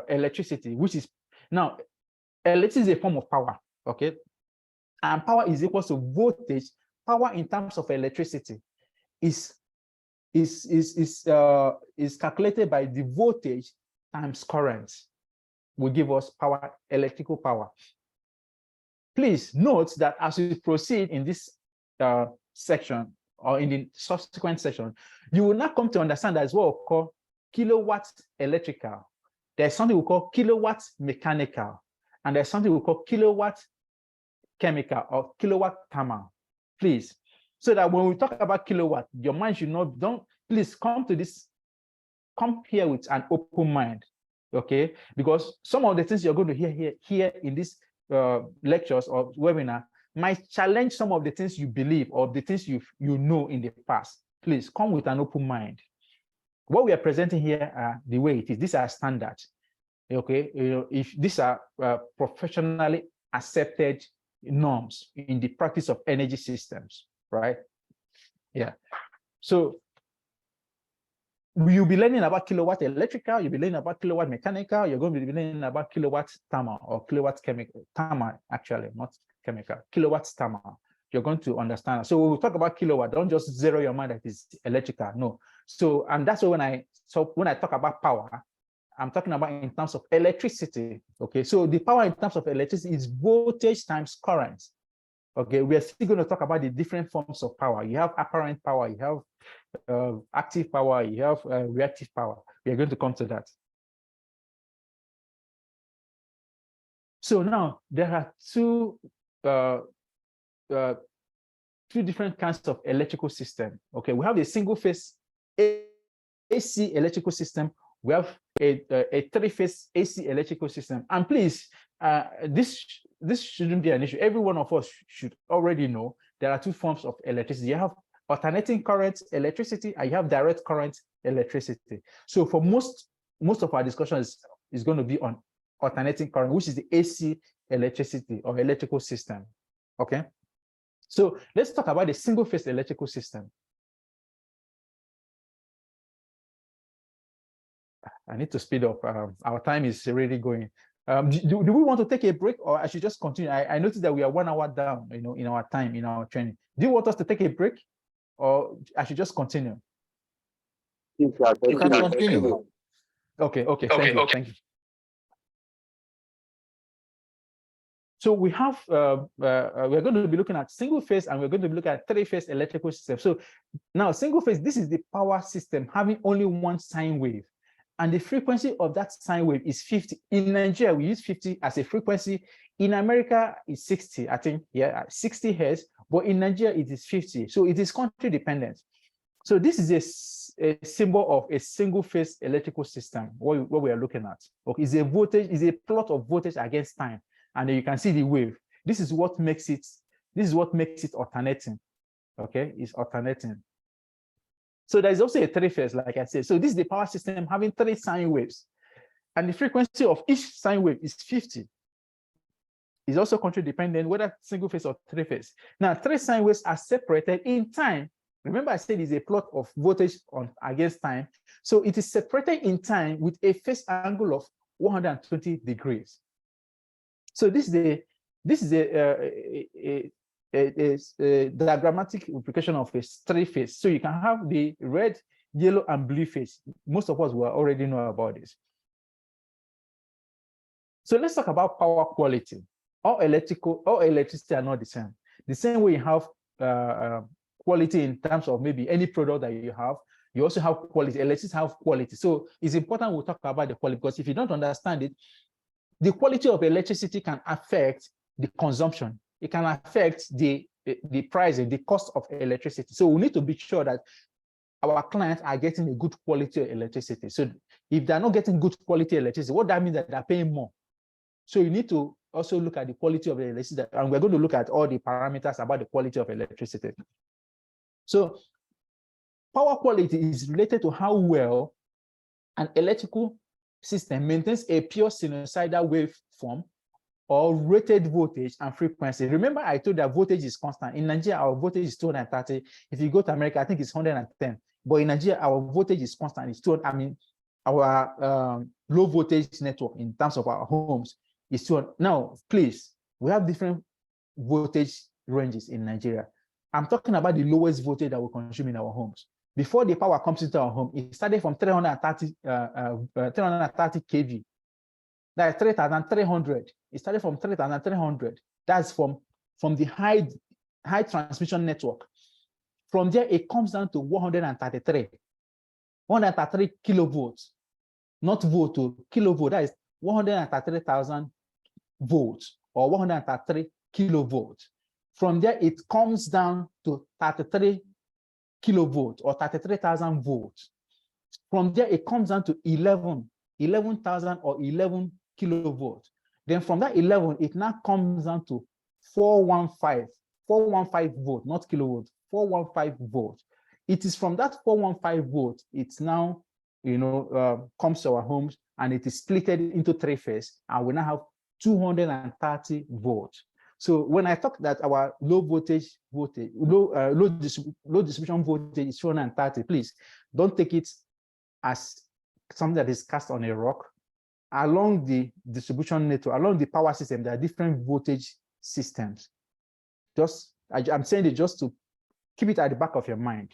electricity, which is now electricity is a form of power. Okay. And power is equal to voltage. Power in terms of electricity is calculated by the voltage times current will give us power, electrical power. Please note that as we proceed in this section or in the subsequent section, you will not come to understand that as well called kilowatt electrical. There's something we call kilowatt mechanical, and there's something we call kilowatt chemical or kilowatt thermal. Please, so that when we talk about kilowatt, your mind should not, please come here with an open mind, okay? Because some of the things you're going to hear in this lectures or webinar might challenge some of the things you believe or the things you know in the past. Please come with an open mind. What we are presenting here are the way it is. These are standards, okay? You know, if these are professionally accepted norms in the practice of energy systems, right? Yeah. So you'll be learning about kilowatt electrical, you'll be learning about kilowatt mechanical, you're going to be learning about kilowatt thermal or kilowatt chemical, thermal actually, not chemical, kilowatt thermal. You're going to understand. So when we talk about kilowatt, don't just zero your mind that it's electrical, no. So, and that's when I talk about power, I'm talking about in terms of electricity, okay? So the power in terms of electricity is voltage times current. Okay, we are still going to talk about the different forms of power. You have apparent power, you have active power, you have reactive power. We are going to come to that. So now there are two different kinds of electrical system. Okay, we have a single phase AC electrical system. We have a three-phase AC electrical system. And please, this shouldn't be an issue. Every one of us should already know there are two forms of electricity. You have alternating current electricity, and you have direct current electricity. So for most of our discussion is going to be on alternating current, which is the AC electricity or electrical system. Okay. So let's talk about the single phase electrical system. I need to speed up. Our time is already going. Do we want to take a break, or I should just continue? I noticed that we are 1 hour down, in our time, in our training. Do you want us to take a break, or I should just continue? You can continue. Okay. Thank you. So we have, we're going to be looking at single phase, and we're going to be looking at three-phase electrical system. So now single phase, this is the power system having only one sine wave. And the frequency of that sine wave is 50. In Nigeria, we use 50 as a frequency. In America, it's 60, I think, 60 hertz. But in Nigeria, it is 50. So it is country dependent. So this is a symbol of a single phase electrical system, what we are looking at. Okay, it's a voltage, is a plot of voltage against time. And you can see the wave. This is what makes it alternating. Okay, it's alternating. So there's also a three-phase, like I said. So this is the power system having 3 sine waves. And the frequency of each sine wave is 50. It's also country dependent, whether single phase or three-phase. Now, 3 sine waves are separated in time. Remember, I said it's a plot of voltage against time. So it is separated in time with a phase angle of 120 degrees. So this is a diagrammatic replication of a three-phase. So you can have the red, yellow, and blue phase. Most of us will already know about this. So let's talk about power quality. All electricity are not the same. The same way you have quality in terms of maybe any product that you have, you also have quality. Electricity have quality. So it's important we talk about the quality, because if you don't understand it, the quality of electricity can affect the consumption. It can affect the pricing, the cost of electricity. So we need to be sure that our clients are getting a good quality of electricity. So if they're not getting good quality electricity, what that means that they're paying more. So you need to also look at the quality of the electricity, and we're going to look at all the parameters about the quality of electricity. So power quality is related to how an electrical system maintains a pure sinusoidal waveform or rated voltage and frequency. Remember, I told you that voltage is constant. In Nigeria, our voltage is 230. If you go to America, I think it's 110. But in Nigeria, our voltage is constant. It's our low voltage network in terms of our homes is 200. Now, please, we have different voltage ranges in Nigeria. I'm talking about the lowest voltage that we consume in our homes. Before the power comes into our home, it started from 330 kV. That's 3,300. It started from 3,300. That's from the high transmission network. From there, it comes down to 133 kilovolts, not volt to kilovolt. That is 133,000 volts or 133 kilovolts. From there, it comes down to 33 kilovolts or 33,000 volts. From there, it comes down to 11,000 or 11 kilovolts. Then from that 11, it now comes down to 415 volts, not kilovolts, 415 volts. It is from that 415 volts, it's now, comes to our homes, and it is splitted into three phases, and we now have 230 volts. So when I talk that our low distribution voltage is 230, please don't take it as something that is cast on a rock. Along the distribution network, along the power system, there are different voltage systems. I'm saying it just to keep it at the back of your mind.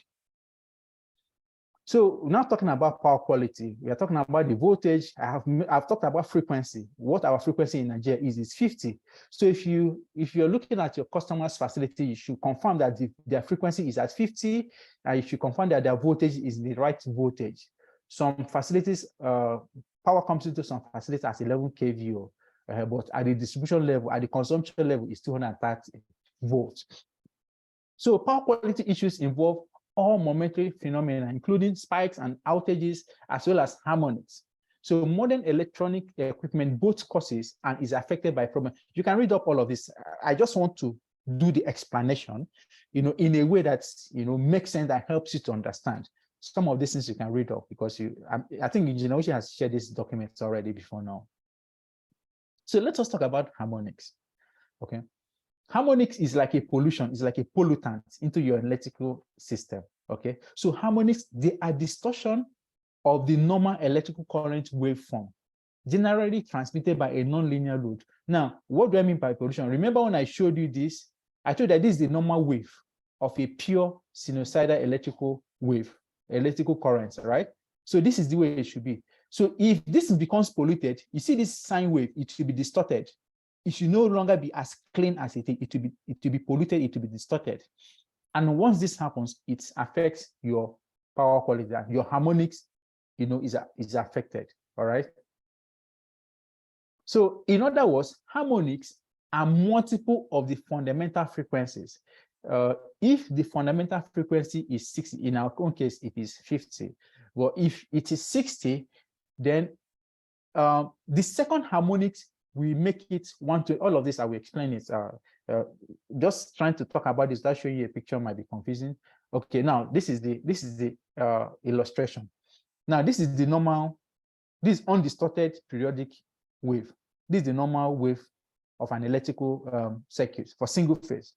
So we're now talking about power quality. We are talking about the voltage. I've talked about frequency. What our frequency in Nigeria is 50. So if you're looking at your customer's facility, you should confirm that their frequency is at 50, and you should confirm that their voltage is the right voltage. Some facilities, power comes into some facilities as 11 kVO, but at the distribution level, at the consumption level, is 230 volts. So power quality issues involve all momentary phenomena, including spikes and outages, as well as harmonics. So modern electronic equipment both causes and is affected by problem. You can read up all of this. I just want to do the explanation, in a way that, makes sense, that helps you to understand. Some of these things you can read up because I think Engineer has shared these documents already before now. So let us talk about harmonics, okay? Harmonics is like a pollution, it's like a pollutant into your electrical system, okay? So harmonics, they are distortion of the normal electrical current waveform, generally transmitted by a nonlinear load. Now, what do I mean by pollution? Remember when I showed you this, I told you that this is the normal wave of a pure sinusoidal electrical wave, electrical currents, right? So this is the way it should be. So if this becomes polluted, you see this sine wave, it should be distorted. It should no longer be as clean as it is. It will be polluted, it will be distorted. And once this happens, it affects your power quality, your harmonics, is affected, all right? So in other words, harmonics are multiple of the fundamental frequencies. If the fundamental frequency is 60, in our own case, it is 50. Well, if it is 60, then the second harmonics, we make it 120. All of this, I will explain it. Just trying to talk about this, that showing you a picture might be confusing. Okay, now this is the illustration. Now this is the normal, this undistorted periodic wave. This is the normal wave of an electrical circuit for single phase.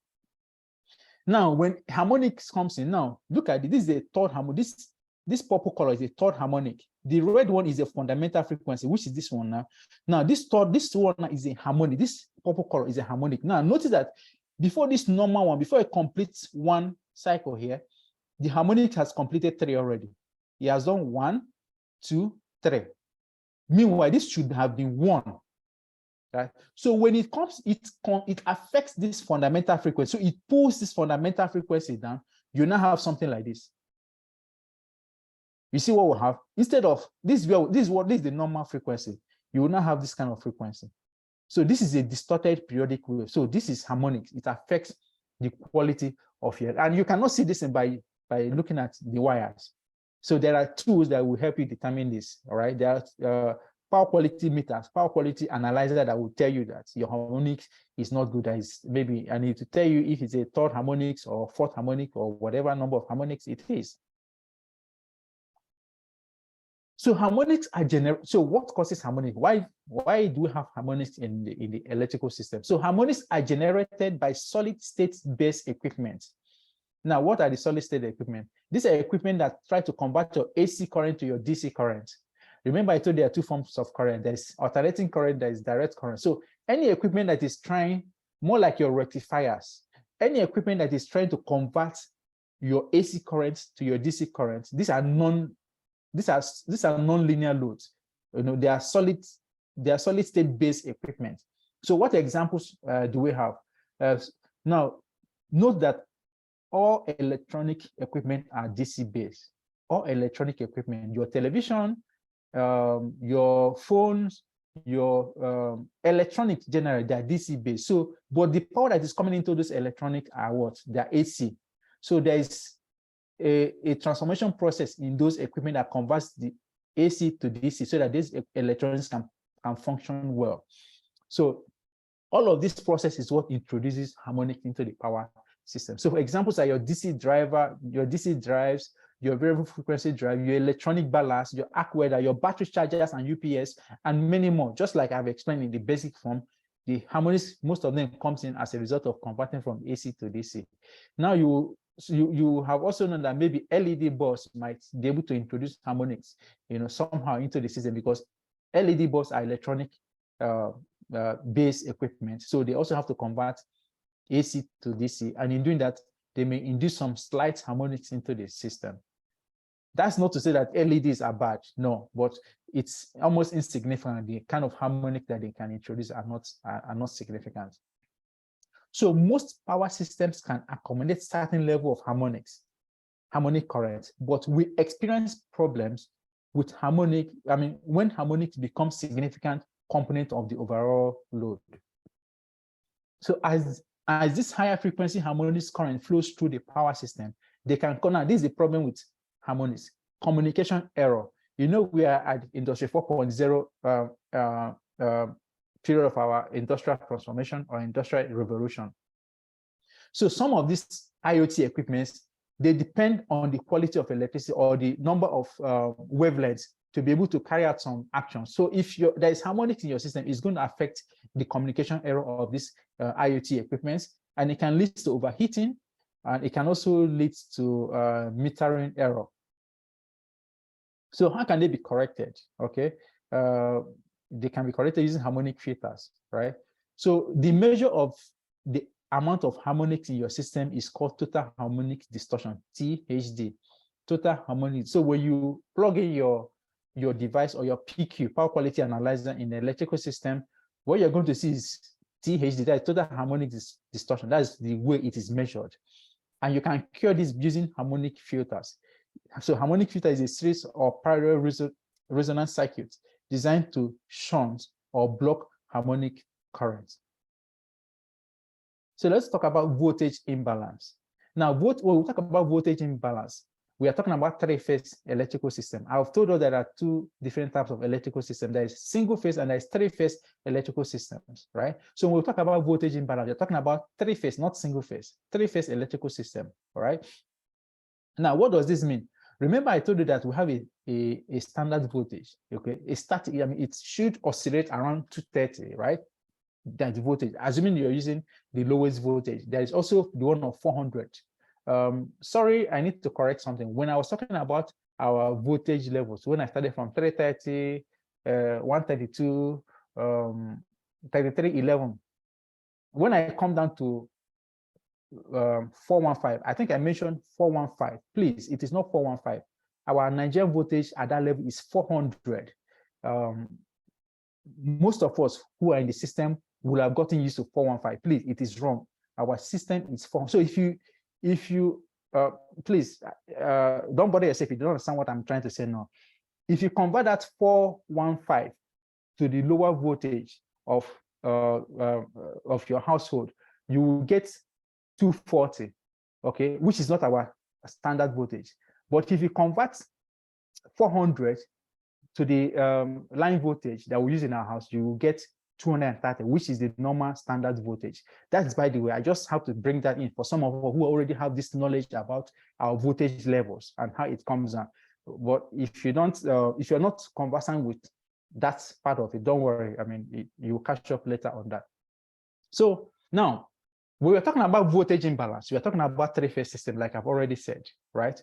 Now, when harmonics comes in, now look at it. This is a third harmonic. This purple color is a third harmonic. The red one is a fundamental frequency, which is this one now. Now, this one is a harmonic. This purple color is a harmonic. Now, notice that before this normal one, before it completes one cycle here, the harmonic has completed 3 already. It has done 1, 2, 3. Meanwhile, this should have been 1. Right? So when it comes, it affects this fundamental frequency. So it pulls this fundamental frequency down. You now have something like this. You see what we have? Instead of this is the normal frequency. You will now have this kind of frequency. So this is a distorted periodic wave. So this is harmonics. It affects the quality of your, and you cannot see this by looking at the wires. So there are tools that will help you determine this. All right, there are power quality meters, power quality analyzer that will tell you that your harmonics is not good. Maybe I need to tell you if it's a third harmonics or fourth harmonic or whatever number of harmonics it is. So harmonics are so what causes harmonic? Why do we have harmonics in the electrical system? So harmonics are generated by solid state based equipment. Now, what are the solid state equipment? These are equipment that try to convert your AC current to your DC current. Remember, I told you there are 2 forms of current. There's alternating current, there is direct current. So any equipment that is trying, more like your rectifiers, any equipment that is trying to convert your AC current to your DC current, these are non-linear loads. They are solid state based equipment. So what examples do we have? Now, note that all electronic equipment are DC based. All electronic equipment, your television, your phones, your electronics generally, they are DC based. So, but the power that is coming into this electronic are what? They are AC. So there is a transformation process in those equipment that converts the AC to DC so that these electronics can function well. So all of this process is what introduces harmonic into the power system. So for examples are your DC driver, your DC drives, your variable frequency drive, your electronic ballast, your arc welder, your battery chargers and UPS, and many more. Just like I've explained in the basic form, the harmonics, most of them comes in as a result of converting from AC to DC. Now you have also known that maybe LED bulbs might be able to introduce harmonics, somehow into the system, because LED bulbs are electronic based equipment. So they also have to convert AC to DC, and in doing that, they may induce some slight harmonics into the system. That's not to say that LEDs are bad, no, but it's almost insignificant. The kind of harmonic that they can introduce are not significant. So most power systems can accommodate certain level of harmonic current, but we experience problems with when harmonics becomes significant component of the overall load. So as this higher frequency harmonics current flows through the power system, they can, now this is the problem with harmonics, communication error. You know, we are at Industry 4.0 period of our industrial transformation or industrial revolution. So some of these IoT equipments, they depend on the quality of electricity or the number of wavelengths to be able to carry out some actions. So if there is harmonics in your system, it's going to affect the communication error of these IoT equipments, and it can lead to overheating, and it can also lead to metering error. So how can they be corrected? Okay, they can be corrected using harmonic filters, right? So the measure of the amount of harmonics in your system is called total harmonic distortion, THD, total harmonic. So when you plug in your device or your PQ, power quality analyzer, in the electrical system, what you're going to see is THD, that is total harmonic distortion. That is the way it is measured. And you can cure this using harmonic filters. So harmonic filter is a series of parallel resonance circuits designed to shunt or block harmonic currents. So let's talk about voltage imbalance. Now, when we talk about voltage imbalance, we are talking about three-phase electrical system. I've told you there are two different types of electrical system. There is single-phase and there is three-phase electrical systems, right? So when we talk about voltage imbalance, we're talking about three-phase, not single-phase, three-phase electrical system, all right? Now, what does this mean? Remember, I told you that we have a standard voltage, okay? A static, I mean, it should oscillate around 230, right? That's voltage, assuming you're using the lowest voltage. There is also the one of 400. Sorry, I need to correct something. When I was talking about our voltage levels, when I started from 330, 132, 3311, when I come down to 415, I think I mentioned 415. Please, it is not 415. Our Nigerian voltage at that level is 400. Most of us who are in the system will have gotten used to 415. Please, it is wrong. Our system is 4. So if you please don't bother yourself if you don't understand what I'm trying to say now. If you convert that 415 to the lower voltage of your household, you will get 240, okay, which is not our standard voltage. But if you convert 400 to the line voltage that we use in our house, you will get 230, which is the normal standard voltage. That's, by the way, I just have to bring that in for some of us who already have this knowledge about our voltage levels and how it comes down. But if you don't, if you're not conversant with that part of it, don't worry. I mean, you'll catch up later on that. So now, when we're talking about voltage imbalance, we're talking about three-phase system, like I've already said, right?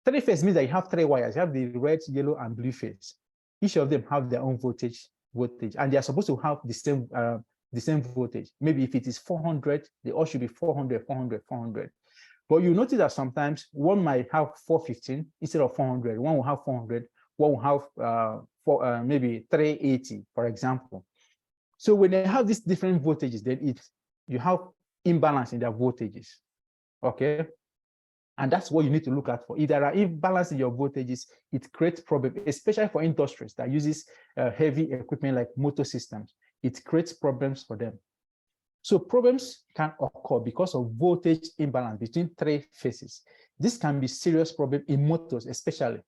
Three-phase means that you have three wires. You have the red, yellow, and blue phase. Each of them have their own voltage, and they are supposed to have the same voltage. Maybe if it is 400, they all should be 400, 400, 400. But you notice that sometimes one might have 415 instead of 400. One will have 400. One will have maybe 380, for example. So when they have these different voltages, then you have imbalance in their voltages, okay? And that's what you need to look at for. If there are imbalance in your voltages, it creates problems, especially for industries that uses heavy equipment like motor systems. It creates problems for them. So problems can occur because of voltage imbalance between three phases. This can be serious problem in motors, especially.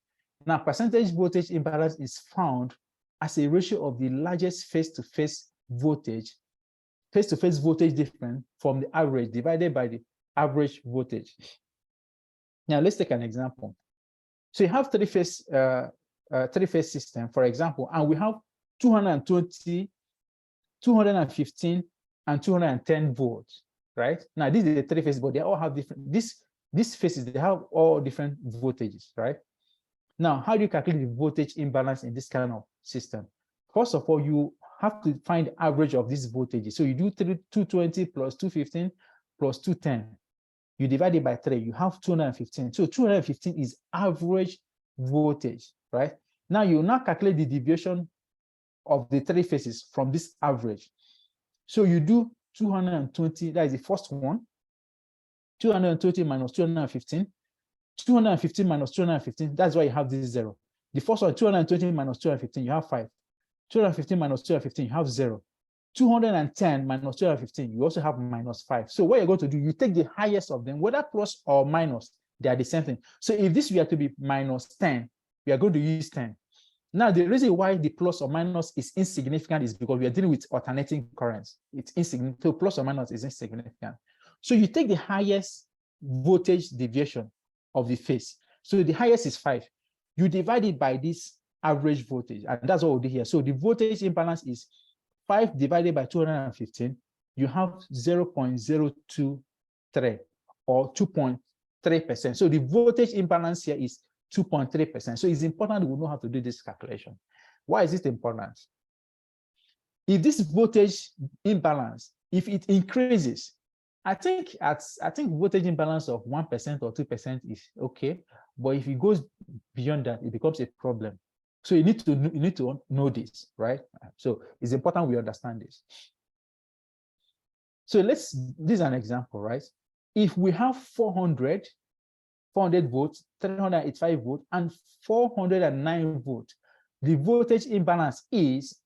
Now, percentage voltage imbalance is found as a ratio of the largest face-to-face voltage difference from the average divided by the average voltage. Now, let's take an example. So you have three-phase system, for example, and we have 220, 215, and 210 volts, right? Now, this is the three-phase, but they all have different, these phases, they have all different voltages, right? Now, how do you calculate the voltage imbalance in this kind of system? First of all, you have to find the average of these voltages. So you do 220 plus 215 plus 210. You divide it by 3, you have 215. So 215 is average voltage, right? Now you now calculate the deviation of the three phases from this average. So you do 220, that is the first one, 220 minus 215, 215 minus 215, that's why you have this 0. The first one, 220 minus 215, you have 5. 215 minus 215, you have 0. 210 minus 215, you also have minus 5. So what you're going to do, you take the highest of them, whether plus or minus, they are the same thing. So if this were to be minus 10, we are going to use 10. Now, the reason why the plus or minus is insignificant is because we are dealing with alternating currents. It's insignificant, so plus or minus is insignificant. So you take the highest voltage deviation of the phase. So the highest is 5. You divide it by this average voltage, and that's what we'll do here. So the voltage imbalance is 5 divided by 215. You have 0.023 or 2.3%. So the voltage imbalance here is 2.3%. So it's important we know how to do this calculation. Why is it important? If this voltage imbalance, if it increases, I think voltage imbalance of 1% or 2% is okay, but if it goes beyond that, it becomes a problem. So you need to know this, right? So it's important we understand this. So this is an example, right? If we have 400 volts, 385 volts, and 409 volts, the voltage imbalance is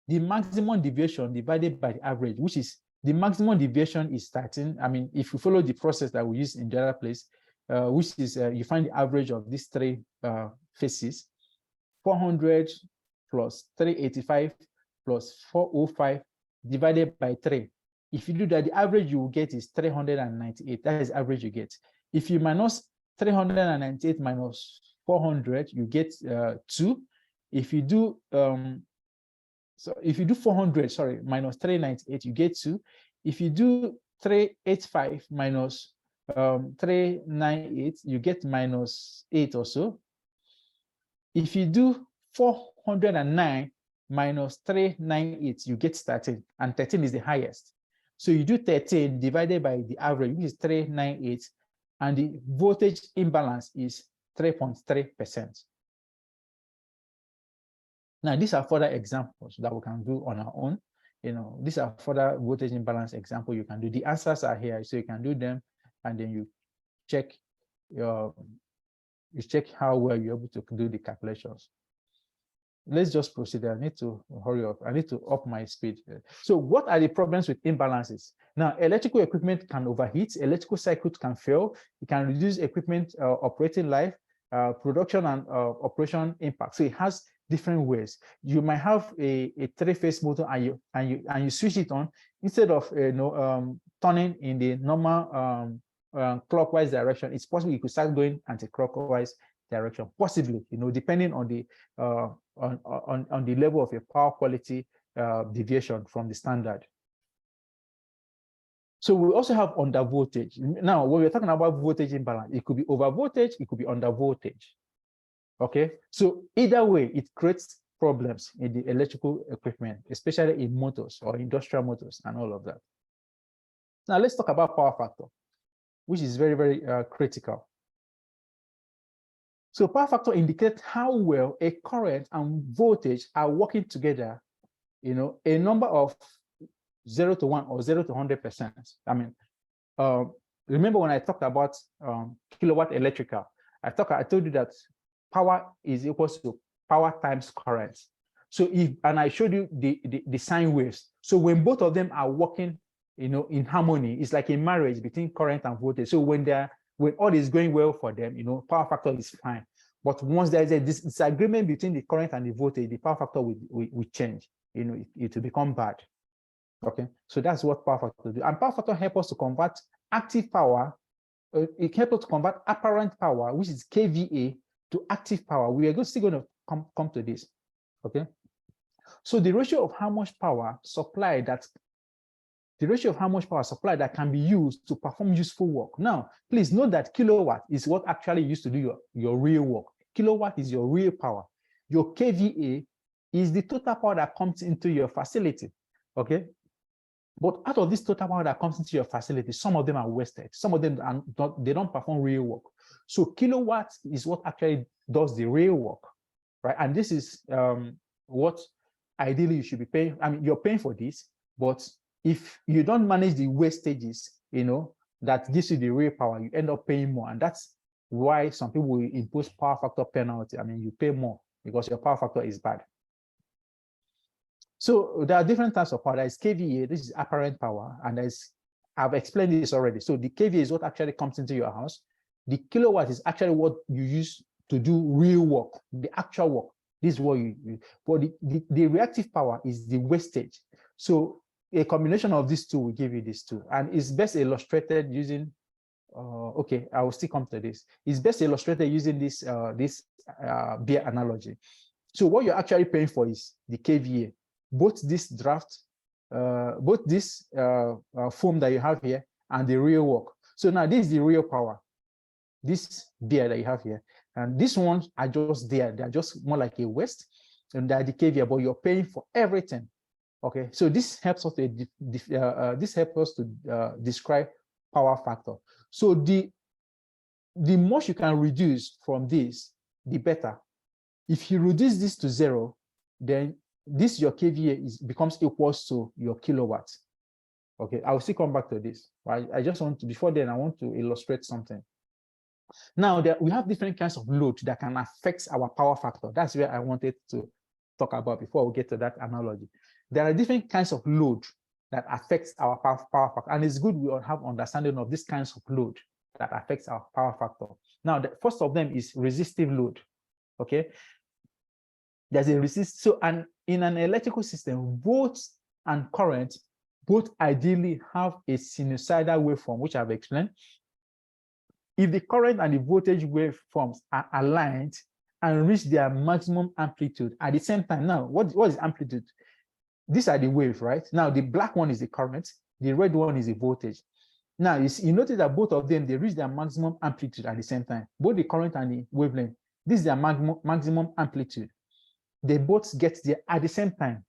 the maximum deviation divided by the average, which is the maximum deviation is 13. I mean, if you follow the process that we use in the other place, which is you find the average of these three phases, 400 plus 385 plus 405 divided by 3. If you do that, the average you will get is 398. That is the average you get. If you minus 398 minus 400, you get 2. If you do if you do 400, sorry, minus 398, you get 2. If you do 385 minus 398, you get minus 8 or so. If you do 409 minus 398, you get 13, and 13 is the highest. So you do 13 divided by the average, which is 398, and the voltage imbalance is 3.3%. Now, these are further examples that we can do on our own. These are further voltage imbalance example you can do. The answers are here, so you can do them, and then you check how well you're able to do the calculations. Let's just proceed. I need to hurry up. I need to up my speed. So what are the problems with imbalances? Now, electrical equipment can overheat, electrical circuits can fail, it can reduce equipment operating life, production and operation impact. So it has different ways. You might have a 3-phase motor and you switch it on. Instead of turning in the normal clockwise direction, it's possible you could start going anti-clockwise direction, possibly, depending on the on the level of your power quality deviation from the standard. So we also have under voltage. Now, when we're talking about voltage imbalance, it could be over voltage, it could be under voltage. Okay, so either way, it creates problems in the electrical equipment, especially in motors or industrial motors and all of that. Now, let's talk about power factor, which is very, very critical. So power factor indicates how well a current and voltage are working together, a number of 0 to 1 or 0 to 100%. I mean, remember when I talked about kilowatt electrical, I told you that power is equal to power times current. So and I showed you the sine waves. So when both of them are working, in harmony, it's like a marriage between current and voltage. So when all is going well for them, power factor is fine. But once there is a disagreement between the current and the voltage, the power factor will change. It will become bad. Okay, so that's what power factor do. And power factor helps us to convert active power. It helps us to convert apparent power, which is kVA, to active power. We are still going to come to this. Okay, so the ratio of how much power supplied that can be used to perform useful work. Now, please note that kilowatt is what actually used to do your real work. Kilowatt is your real power. Your kVA is the total power that comes into your facility. Okay, but out of this total power that comes into your facility, some of them are wasted. Some of them they don't perform real work. So kilowatt is what actually does the real work, right? And this is what ideally you should be paying. I mean, you're paying for this, but if you don't manage the wastages, that gives you the real power, you end up paying more. And that's why some people will impose power factor penalty. I mean, you pay more because your power factor is bad. So there are different types of power. There is kVA, this is apparent power, and I've explained this already. So the kVA is what actually comes into your house. The kilowatt is actually what you use to do real work, the actual work. This is what but the reactive power is the wastage. So a combination of these two will give you these two. And it's best illustrated using, okay, I will still come to this. It's best illustrated using this beer analogy. So what you're actually paying for is the kVA, both this draft, both this foam that you have here and the real work. So now this is the real power, this beer that you have here. And these ones are just there. They're just more like a waste, and they're the kVA, but you're paying for everything. Okay, so this helps us to describe power factor. So the most you can reduce from this, the better. If you reduce this to 0, then this your kVA becomes equals to your kilowatts. Okay, I will still come back to this. Right? I just want to, before then, I want to illustrate something. Now, we have different kinds of load that can affect our power factor. That's where I wanted to talk about before we get to that analogy. There are different kinds of load that affects our power factor, and it's good we all have understanding of these kinds of load that affects our power factor. Now, the first of them is resistive load. Okay, there's a resist. So, and in an electrical system, volts and current both ideally have a sinusoidal waveform, which I've explained. If the current and the voltage waveforms are aligned and reach their maximum amplitude at the same time. Now, what is amplitude? These are the waves, right? Now, the black one is the current, the red one is the voltage. Now, you notice that both of them, they reach their maximum amplitude at the same time. Both the current and the wavelength, this is their maximum amplitude. They both get there at the same time.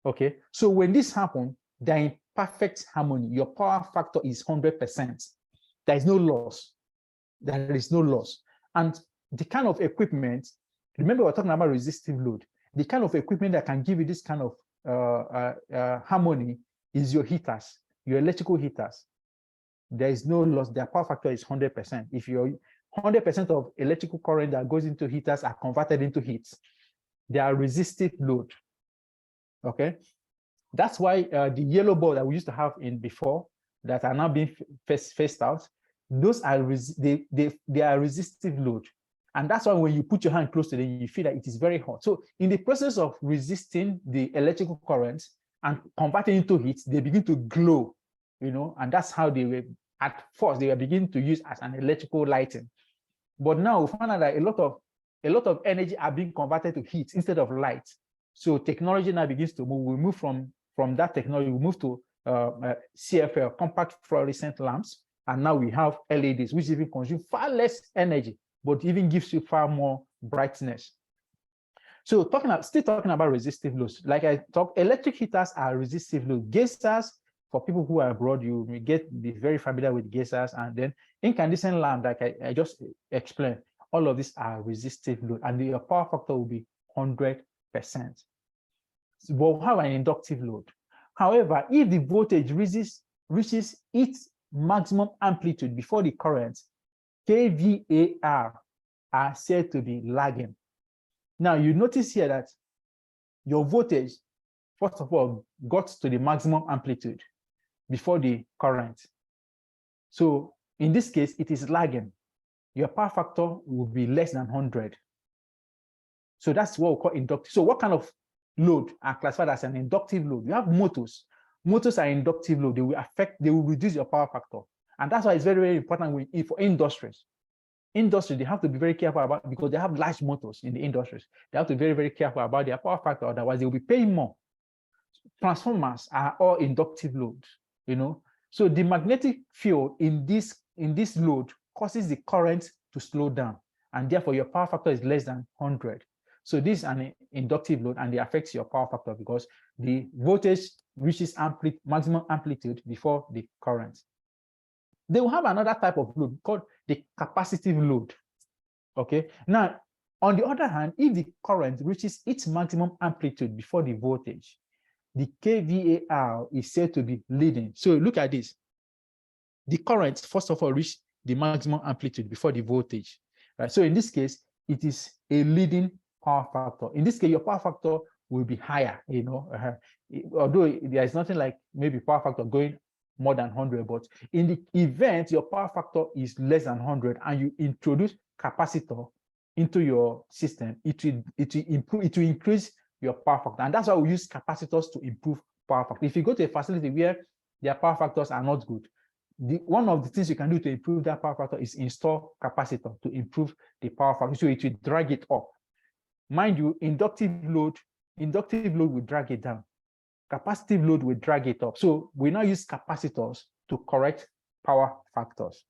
Okay, so when this happens, they're in perfect harmony. Your power factor is 100%. There is no loss. There is no loss. And the kind of equipment, remember we're talking about resistive load, the kind of equipment that can give you this kind of harmony is your heaters, your electrical heaters. There is no loss. Their power factor is 100%. If you're 100% of electrical current that goes into heaters are converted into heat, they are resistive load. Okay, that's why the yellow bulb that we used to have in before that are now being phased out, those are they are resistive load. And that's why when you put your hand close to them, you feel that it is very hot. So in the process of resisting the electrical current and converting into heat, they begin to glow, and that's how they were, at first, they were beginning to use as an electrical lighting. But now we find out that a lot of energy are being converted to heat instead of light. So technology now begins to move. We move from that technology, we move to CFL, compact fluorescent lamps. And now we have LEDs, which even consume far less energy, but even gives you far more brightness. So still talking about resistive loads. Like I talked, electric heaters are resistive load. Geysers, for people who are abroad, you may be very familiar with geysers. And then incandescent lamp, like I just explained, all of these are resistive load, and your power factor will be 100%. So we'll have an inductive load. However, if the voltage reaches its maximum amplitude before the current, kVAR are said to be lagging. Now, you notice here that your voltage, first of all, got to the maximum amplitude before the current. So in this case, it is lagging. Your power factor will be less than 100. So that's what we call inductive. So what kind of load are classified as an inductive load? You have motors. Motors are inductive load. They will reduce your power factor. And that's why it's very, very important for industries. Industry, they have to be very careful about, because they have large motors in the industries. They have to be very, very careful about their power factor. Otherwise, they will be paying more. Transformers are all inductive loads, So the magnetic field in this load causes the current to slow down. And therefore, your power factor is less than 100. So this is an inductive load, and it affects your power factor because the voltage reaches maximum amplitude before the current. They will have another type of load called the capacitive load. Okay. Now, on the other hand, if the current reaches its maximum amplitude before the voltage, the kVAR is said to be leading. So look at this. The current, first of all, reached the maximum amplitude before the voltage. Right? So in this case, it is a leading power factor. In this case, your power factor will be higher, although there is nothing like maybe power factor going more than 100, but in the event your power factor is less than 100 and you introduce capacitor, into your system, it will increase your power factor. And that's why we use capacitors to improve power factor. If you go to a facility where their power factors are not good, one of the things you can do to improve that power factor is install capacitor to improve the power factor, so it will drag it up. Mind you, inductive load will drag it down. Capacitive load will drag it up. So we now use capacitors to correct power factors.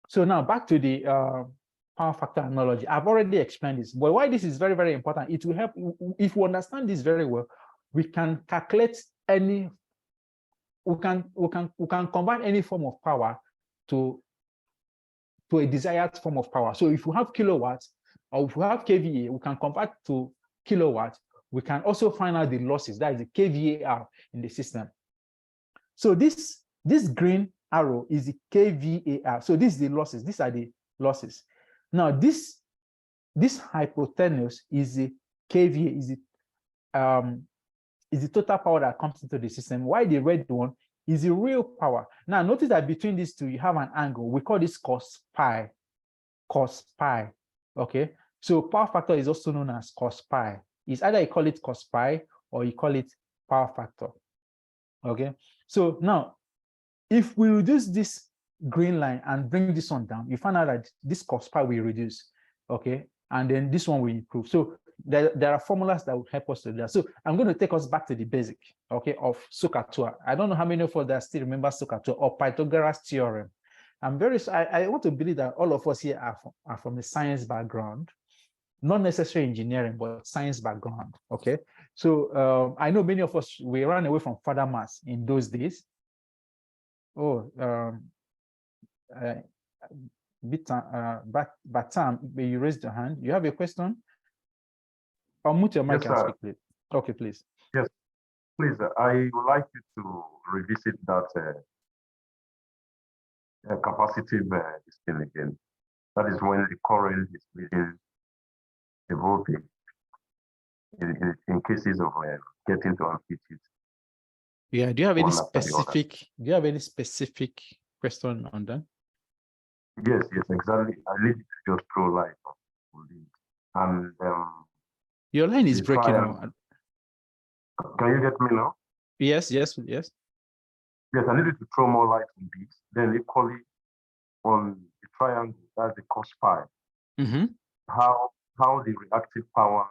So now back to the power factor analogy. I've already explained this, but why this is very, very important, it will help. If we understand this very well, we can calculate any, we can convert any form of power to a desired form of power. So if we have kilowatts, or if we have kVA, we can convert to kilowatts. We can also find out the losses, that is the kVAR in the system. So this green arrow is the kVAR. So this is the losses. These are the losses. Now this hypotenuse is the kVA, is the total power that comes into the system. While the red one is the real power. Now notice that between these two, you have an angle. We call this cos pi. Cos pi. Okay. So power factor is also known as cos pi. It's either you call it cos pi or you call it power factor. Okay. So now, if we reduce this green line and bring this one down, you find out that this cos pi will reduce. Okay. And then this one will improve. So there are formulas that will help us to do that. So I'm going to take us back to the basic, okay, of SOHCAHTOA. I don't know how many of us that still remember SOHCAHTOA or Pythagoras theorem. I want to believe that all of us here are from a science background, not necessarily engineering, but science background, okay? So I know many of us, we ran away from further maths in those days. Oh, Batam, you raised your hand. You have a question? I'll mute your mic and speak, please. Okay, please. Yes, please. I would like you to revisit that capacitive thing again. That is when the current is within the voltage in cases of getting to amplitude. Yeah. Do you have any specific question on that? Yes, exactly. I need to just throw light on it. And your line is breaking out. Can you get me now? Yes. Yes, I needed to throw more light on this. Then equally on the triangle, that's the cos pi. Mm-hmm. How the reactive power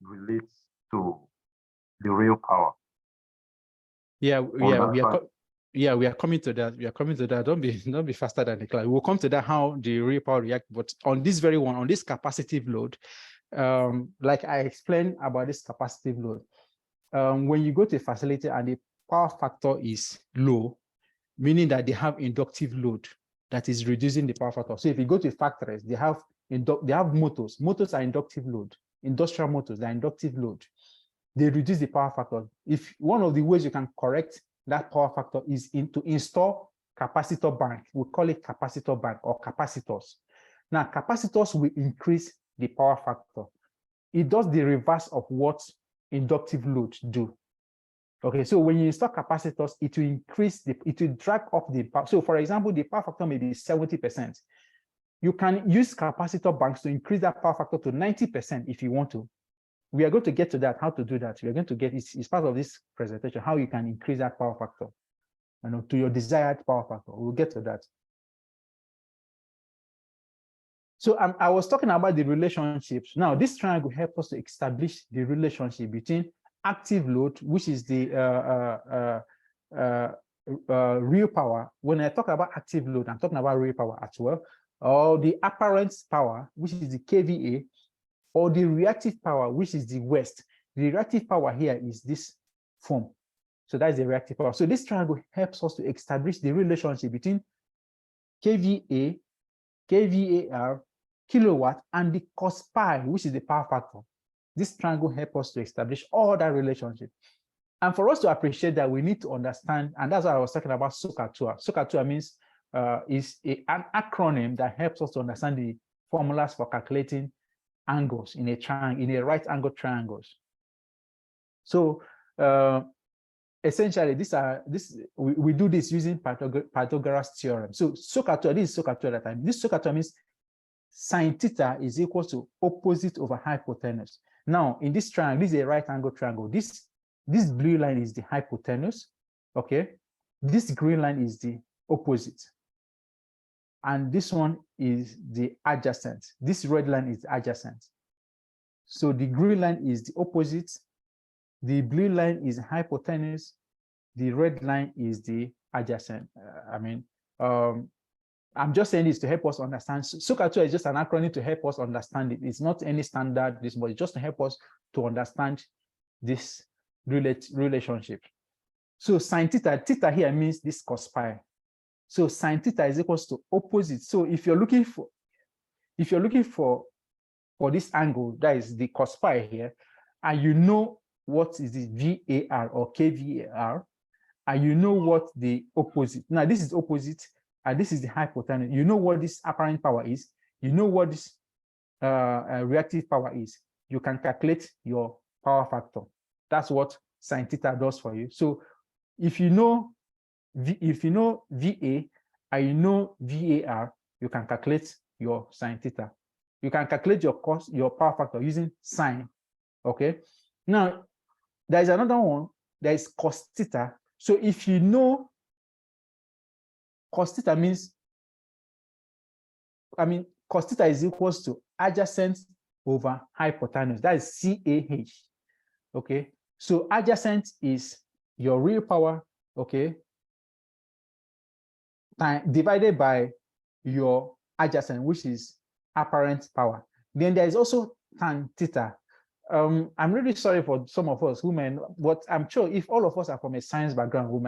relates to the real power. We are coming to that. We are coming to that. Don't be faster than the clock. We'll come to that, how the real power reacts. But on this very one, on this capacitive load, like I explained about this capacitive load, when you go to a facility and the power factor is low, meaning that they have inductive load that is reducing the power factor. So if you go to factories, they have motors. Motors are inductive load. Industrial motors, they're inductive load. They reduce the power factor. If one of the ways you can correct that power factor is to install capacitor bank. We call it capacitor bank or capacitors. Now, capacitors will increase the power factor. It does the reverse of what inductive loads do. Okay, so when you install capacitors, it will drag up the power. So for example, the power factor may be 70%. You can use capacitor banks to increase that power factor to 90% if you want to. We are going to get to that, how to do that. We are going to get, it's part of this presentation, how you can increase that power factor, to your desired power factor. We'll get to that. So I was talking about the relationships. Now, this triangle helps us to establish the relationship between active load, which is the real power. When I talk about active load, I'm talking about real power as well, or the apparent power, which is the kVA, or the reactive power, which is the West. The reactive power here is this form. So that's the reactive power. So this triangle helps us to establish the relationship between kVA, kVAR, kilowatt, and the cos pi, which is the power factor. This triangle helps us to establish all that relationship. And for us to appreciate that, we need to understand, and that's why I was talking about SOHCAHTOA. SOHCAHTOA means is an acronym that helps us to understand the formulas for calculating angles in a triangle, in a right angle triangles. So essentially, we do this using Pythagoras theorem. So SOHCAHTOA, this is SOHCAHTOA at that time. This SOHCAHTOA means sine theta is equal to opposite over hypotenuse. Now, in this triangle, this is a right angle triangle. This blue line is the hypotenuse, okay? This green line is the opposite. And this one is the adjacent. This red line is adjacent. So the green line is the opposite. The blue line is hypotenuse. The red line is the adjacent. I'm just saying this to help us understand. SOHCAHTOA is just an acronym to help us understand it. It's not any standard, but it's just to help us to understand this relationship. So sine theta, theta here means this cos pi. So sine theta is equals to opposite. So if you're looking for this angle, that is the cos pi here, and you know what is the VAR or KVAR, and you know what the opposite. Now this is opposite, and this is the hypotenuse. You know what this apparent power is. You know what this reactive power is. You can calculate your power factor. That's what sine theta does for you. So if you know VA and you know VAR, you can calculate your sine theta. You can calculate your power factor using sine. Okay. Now there is another one. There is cos theta. So if you know cos theta means, cos theta is equals to adjacent over hypotenuse. That is CAH. Okay. So adjacent is your real power, okay, divided by your adjacent, which is apparent power. Then there is also tan theta. I'm really sorry for some of us who may, but I'm sure if all of us are from a science background, we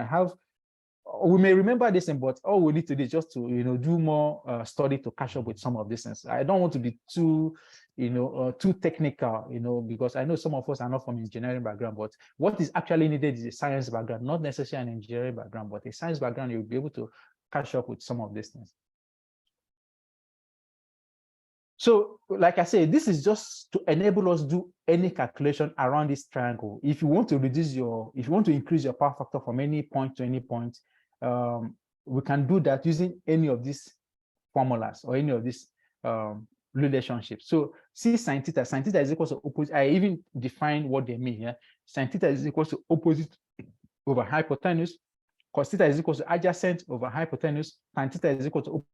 may remember this, but all we need to do is just to do more study to catch up with some of these things. I don't want to be too too technical, because I know some of us are not from engineering background, but what is actually needed is a science background, not necessarily an engineering background, but a science background. You'll be able to catch up with some of these things. So, like I said, this is just to enable us to do any calculation around this triangle. If you want to increase your power factor from any point to any point, we can do that using any of these formulas or any of these relationships. So, see sine theta is equal to opposite. I even define what they mean here. Sine theta is equal to opposite over hypotenuse. Cos theta is equal to adjacent over hypotenuse. Tan theta is equal to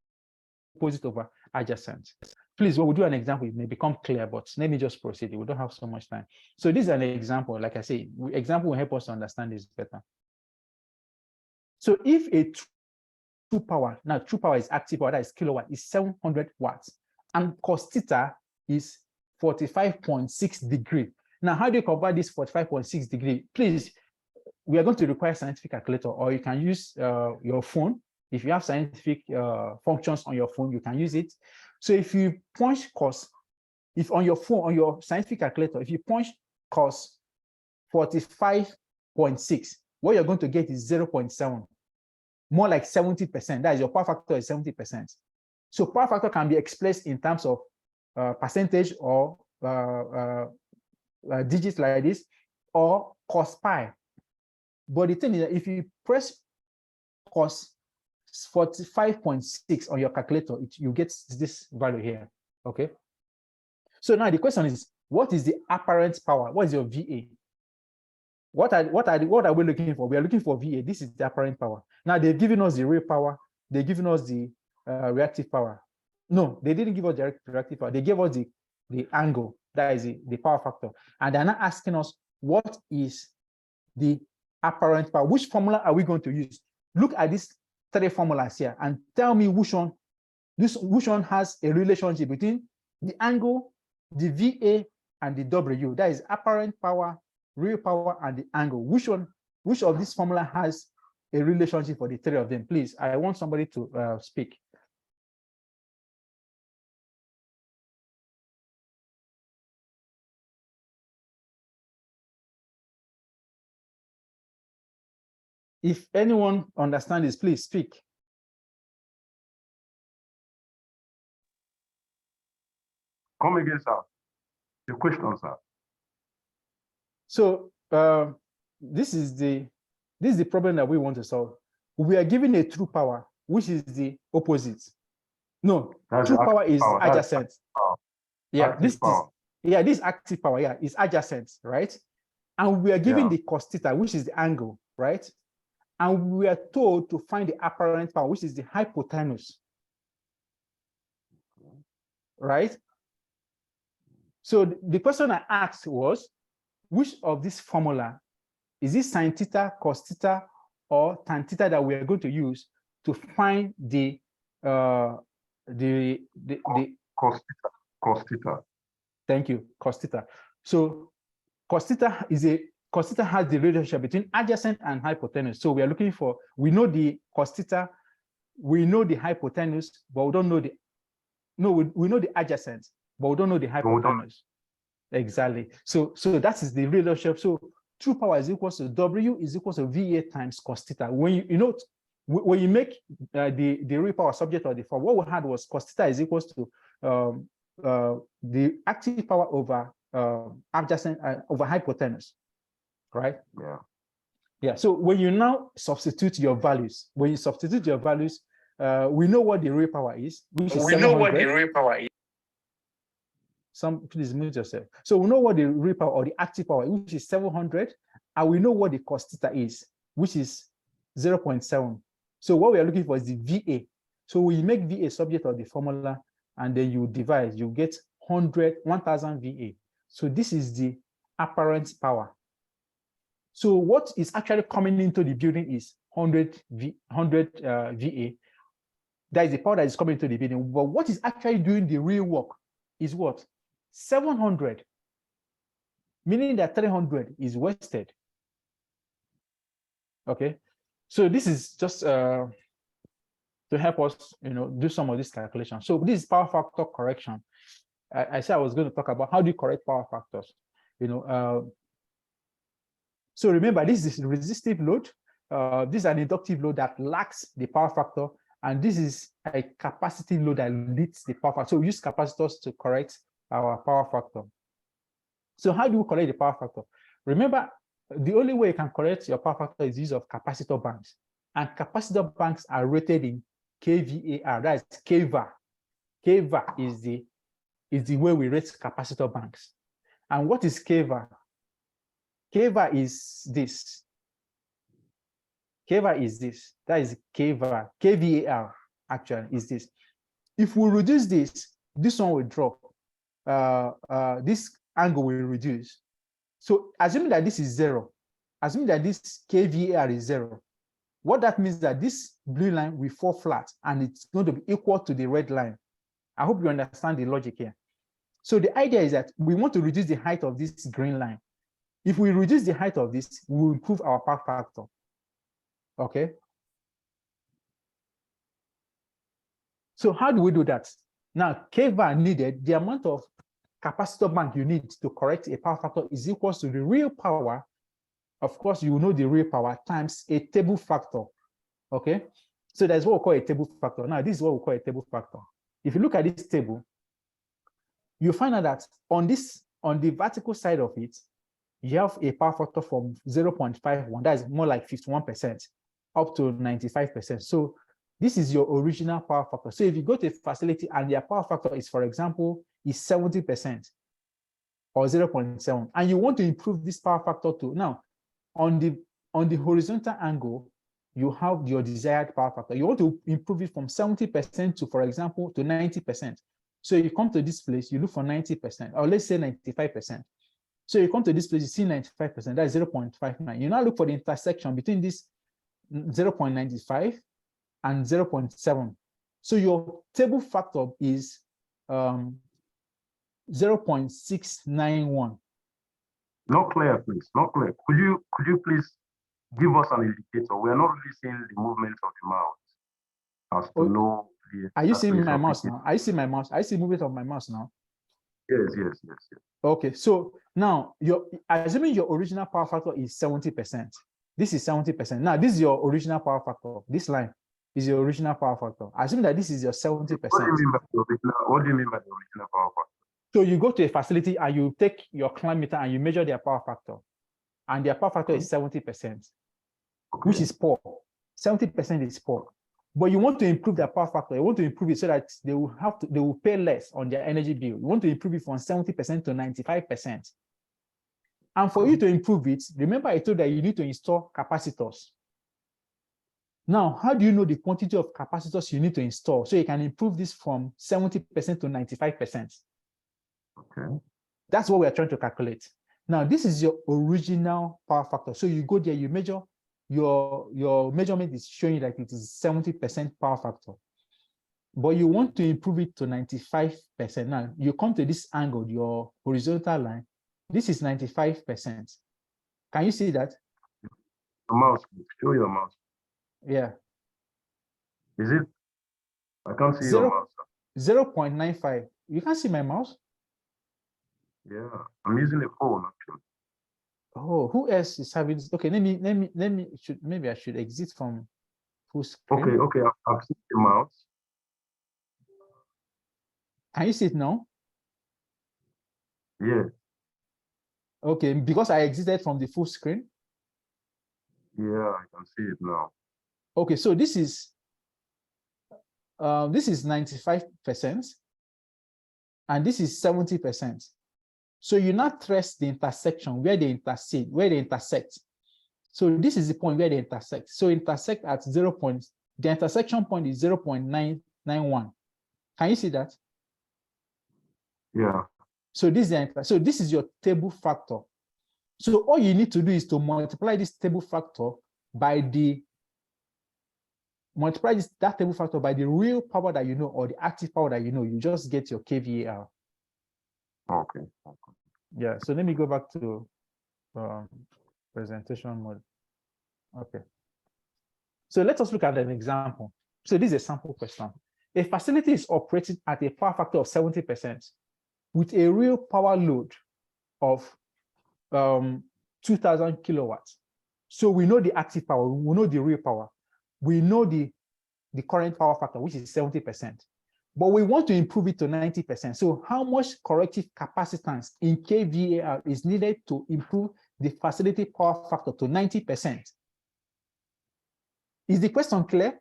opposite over adjacent. Please, we'll do an example. It may become clear, but let me just proceed. We don't have so much time. So this is an example. Like I say, example will help us to understand this better. So if a true power, now true power is active power, that is kilowatt, is 700 watts, and cos theta is 45.6 degree. Now, how do you convert this 45.6 degree? Please, we are going to require scientific calculator, or you can use your phone. If you have scientific functions on your phone, you can use it. So if you punch cos, if on your phone, on your scientific calculator, if you punch cos 45.6, what you're going to get is 0.7, more like 70%. That is, your power factor is 70%. So power factor can be expressed in terms of percentage or digits like this, or cos pi. But the thing is that if you press cos 45.6 on your calculator, you get this value here. Okay. So now the question is, what is the apparent power? What is your VA? What are we looking for? We are looking for VA. This is the apparent power. Now they've given us the real power. They've given us the reactive power. No, they didn't give us the reactive power. They gave us the angle. That is the power factor. And they're not asking us what is the apparent power. Which formula are we going to use? Look at these three formulas here and tell me which one has a relationship between the angle, the VA, and the W. That is apparent power, real power, and the angle. Which of this formula has a relationship for the three of them? Please, I want somebody to speak. If anyone understands this, please speak. Come again, sir. The question, sir. So this is the problem that we want to solve. We are given a true power, which is the opposite. No, That's true the power active is power. That's adjacent. active power. Yeah, Active power. this active power, yeah, is adjacent, right? And we are given Yeah. the cos theta, which is the angle, right? And we are told to find the apparent power, which is the hypotenuse, right? So the question I asked was, which of this formula is it sine theta, cos theta, or tan theta that we are going to use to find the Cos theta. Cos theta. Thank you, cos theta. So cos theta has the relationship between adjacent and hypotenuse. So we are looking for, we know the cos theta, we know the hypotenuse, but we don't know we know the adjacent, but we don't know the hypotenuse. Exactly. So that is the relationship. So true power is equals to W is equals to VA times cos theta. When when you make the real power subject of the form, what we had was cos theta is equals to the active power over adjacent over hypotenuse, right? Yeah. Yeah. So when you now substitute your values, we know what the real power is, which is 700. know what the real power is. Please mute yourself. So we know what the real power or the active power, which is 700, and we know what the cos theta is, which is 0.7. So what we are looking for is the VA. So we make VA subject of the formula, and then you divide, you get 1000 VA. So this is the apparent power. So what is actually coming into the building is 100 VA. That is the power that is coming into the building. But what is actually doing the real work is what? 700, meaning that 300 is wasted. Okay, so this is just to help us, do some of this calculation. So this is power factor correction. I said I was going to talk about how do you correct power factors. So remember, this is resistive load. This is an inductive load that lacks the power factor, and this is a capacitive load that leads the power factor. So we use capacitors to correct our power factor. So how do we correct the power factor? Remember, the only way you can correct your power factor is use of capacitor banks. And capacitor banks are rated in kVAR, that is kVAR. kVAR is the way we rate capacitor banks. And what is kVAR? kVAR is this. kVAR is this. That is kVAR. kVAR actually is this. If we reduce this, this one will drop. This angle will reduce. So assuming that this is 0, assuming that this kVAR is 0, what that means that this blue line will fall flat and it's going to be equal to the red line. I hope you understand the logic here. So the idea is that we want to reduce the height of this green line. If we reduce the height of this, we will improve our power factor. Okay. So how do we do that? Now, kVAR needed, the amount of capacitor bank you need to correct a power factor is equal to the real power. Of course, you know the real power times a table factor. Okay. So that's what we call a table factor. Now, this is what we call a table factor. If you look at this table, you find out that on the vertical side of it, you have a power factor from 0.51, that is more like 51%, up to 95%. So this is your original power factor. So if you go to a facility and their power factor is, for example, is 70% or 0.7, and you want to improve this power factor to, now, on the horizontal angle, you have your desired power factor. You want to improve it from 70% to, for example, to 90%. So you come to this place, you look for 90%, or let's say 95%. So you come to this place, you see 95%, that's 0.59. You now look for the intersection between this 0.95 and 0.7. So your table factor is 0.691. Not clear, please. Not clear. Could you please give us an indicator? We are not really seeing the movement of the mouse as to know the. Are you seeing my mouse now? I see my mouse. I see movement of my mouse now. Yes. Okay, so now assuming your original power factor is 70%. This is 70%. Now, this is your original power factor. This line is your original power factor. Assuming that this is your 70%. What do you mean by the original power factor? So you go to a facility and you take your client meter and you measure their power factor. And their power factor is 70%, which is poor. 70% is poor. but you want to improve their power factor. You want to improve it so that they will pay less on their energy bill. You want to improve it from 70% to 95%. And for you to improve it, remember I told that you need to install capacitors. Now, how do you know the quantity of capacitors you need to install so you can improve this from 70% to 95%? Okay. That's what we are trying to calculate. Now, this is your original power factor. So you go there, you measure, your measurement is showing that it is 70% power factor. But you want to improve it to 95%. Now, you come to this angle, your horizontal line. This is 95%. Can you see that? The mouse, show your mouse. Yeah. Is it? I can't see your mouse. 0.95. You can't see my mouse? Yeah, I'm using a phone actually. Oh, who else is having this? Okay, maybe I should exit from full screen. Okay, I've seen the mouse. Can you see it now? Yeah. Okay, because I exited from the full screen. Yeah, I can see it now. Okay, so this is 95%, and this is 70%. So you now trace the intersection where they intersect. So this is the point where they intersect. So intersect at the intersection point is 0.991. Can you see that? Yeah. So this is your table factor. So all you need to do is to multiply this table factor by that table factor by the real power that you know, or the active power that you know. You just get your kVAR. Okay. Yeah. So let me go back to presentation mode. Okay. So let us look at an example. So this is a sample question. A facility is operating at a power factor of 70% with a real power load of 2,000 kilowatts. So we know the active power, we know the real power, we know the current power factor, which is 70%. But we want to improve it to 90%. So how much corrective capacitance in kVAR is needed to improve the facility power factor to 90%? Is the question clear?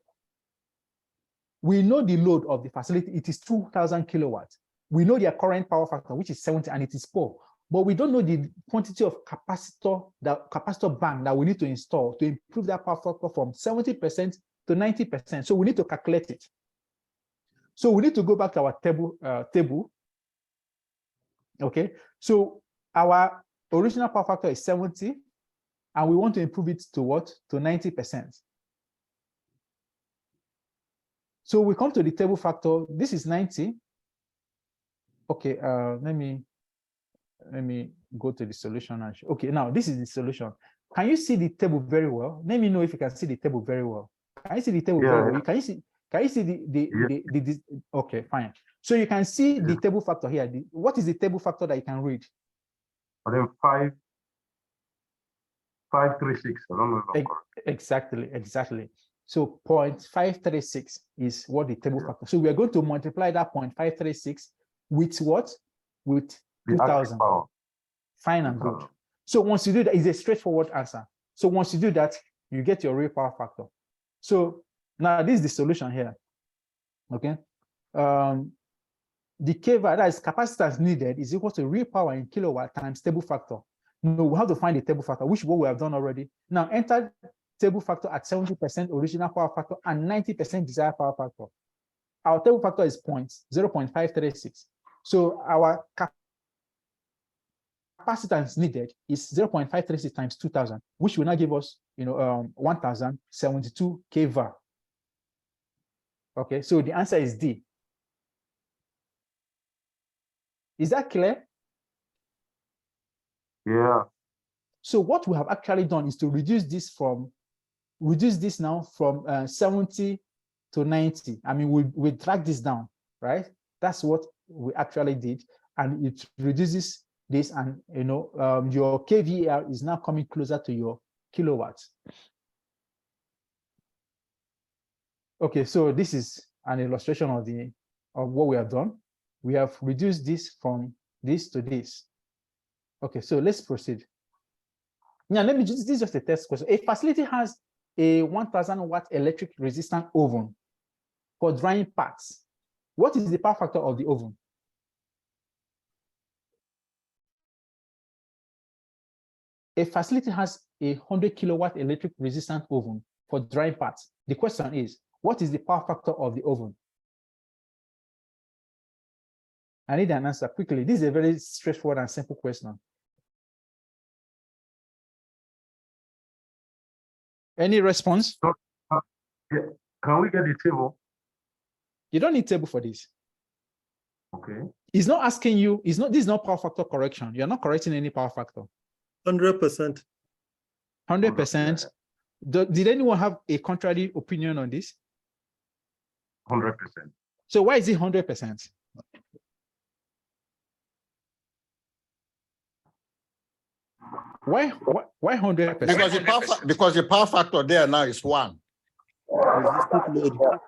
We know the load of the facility, it is 2,000 kilowatts. We know their current power factor, which is 70, and it is poor. But we don't know the quantity of capacitor bank that we need to install to improve that power factor from 70% to 90%. So we need to calculate it. So we need to go back to our table. Okay, so our original power factor is 70, and we want to improve it to what? To 90%. So we come to the table factor. This is 90. Okay, let me go to the solution. Okay, now this is the solution. Can you see the table very well? Let me know if you can see the table very well. Can you see the table very well? Can you see the okay, fine. So you can see the table factor here. What is the table factor that you can read? I think 536. I don't know. Exactly. So 0.536 is what the table factor. So we are going to multiply that 0.536 with what? With 2,000. Fine and good. So once you do that, it's a straightforward answer. So once you do that, you get your real power factor. So now this is the solution here. Okay. The kVAR, that is capacitance needed, is equal to real power in kilowatt times table factor. No, we have to find the table factor, which what we have done already. Now enter table factor at 70% original power factor and 90% desired power factor. Our table factor is 0.536. So our capacitance needed is 0.536 times 2,000, which will now give us, 1,072 kVAR. Okay, so the answer is D. Is that clear? Yeah. So what we have actually done is to reduce this now from 70 to 90. I mean, we drag this down, right? That's what we actually did, and it reduces this, and your kVAR is now coming closer to your kilowatts. Okay, so this is an illustration of what we have done. We have reduced this from this to this. Okay, so let's proceed. Now, this is just a test question. A facility has a 1,000 watt electric resistant oven for drying parts. What is the power factor of the oven? A facility has a 100 kilowatt electric resistant oven for drying parts. The question is, what is the power factor of the oven? I need an answer quickly. This is a very straightforward and simple question. Any response? Yeah. Can we get the table? You don't need table for this. Okay. It's not asking you, this is not power factor correction. You're not correcting any power factor. 100%. 100%. Did anyone have a contrary opinion on this? 100%. So why is it 100%? Why 100%? Because the power factor there now is 1. Resistive load.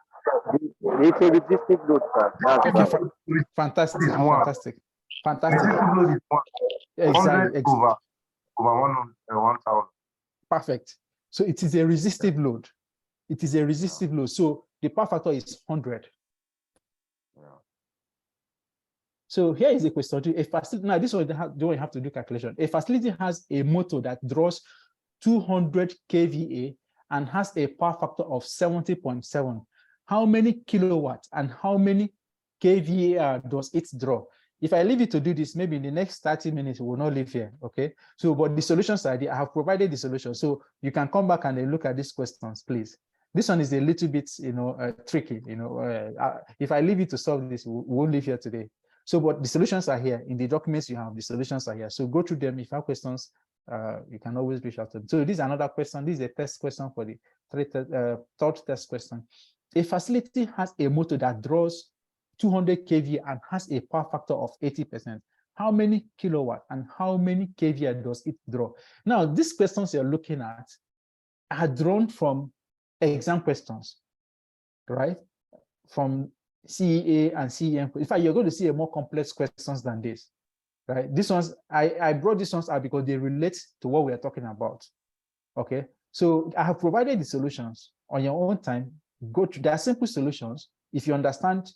It's a resistive load, sir. Okay, fantastic, This is one. fantastic, fantastic. Resistive load is 1. Exactly, 100 over 1,000. perfect. So it is a resistive load. It is a resistive load. So the power factor is 100. Yeah. So here is a question to a facility. Now, this one don't have to do calculation. A facility has a motor that draws 200 kVA and has a power factor of 70.7. How many kilowatts and how many kVA does it draw? If I leave you to do this, maybe in the next 30 minutes, we will not leave here, okay? So, but the solutions are there. I have provided the solution. So you can come back and look at these questions, please. This one is a little bit, tricky, if I leave you to solve this, we won't leave here today. So, but the solutions are here. In the documents you have, the solutions are here. So go through them. If you have questions, you can always reach out to them. So this is another question. This is a test question for the third test question. A facility has a motor that draws 200 kVA and has a power factor of 80%. How many kilowatt and how many kVA does it draw? Now, these questions you're looking at are drawn from exam questions, right? From CEA and CEM. In fact, you're going to see a more complex questions than this, right? These ones, I brought these ones out because they relate to what we are talking about, okay? So I have provided the solutions on your own time. Go to, there are simple solutions. If you understand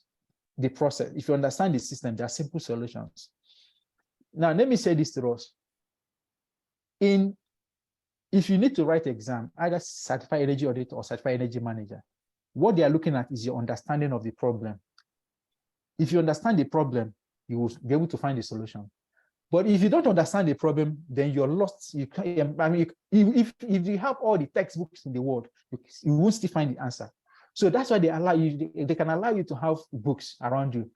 the process, if you understand the system, there are simple solutions. Now, let me say this to us. If you need to write exam, either certified energy auditor or certified energy manager, what they are looking at is your understanding of the problem. If you understand the problem, you will be able to find the solution. But if you don't understand the problem, then you're lost. You can't, I mean, if you have all the textbooks in the world, you won't still find the answer. So that's why they allow you, they can allow you to have books around you.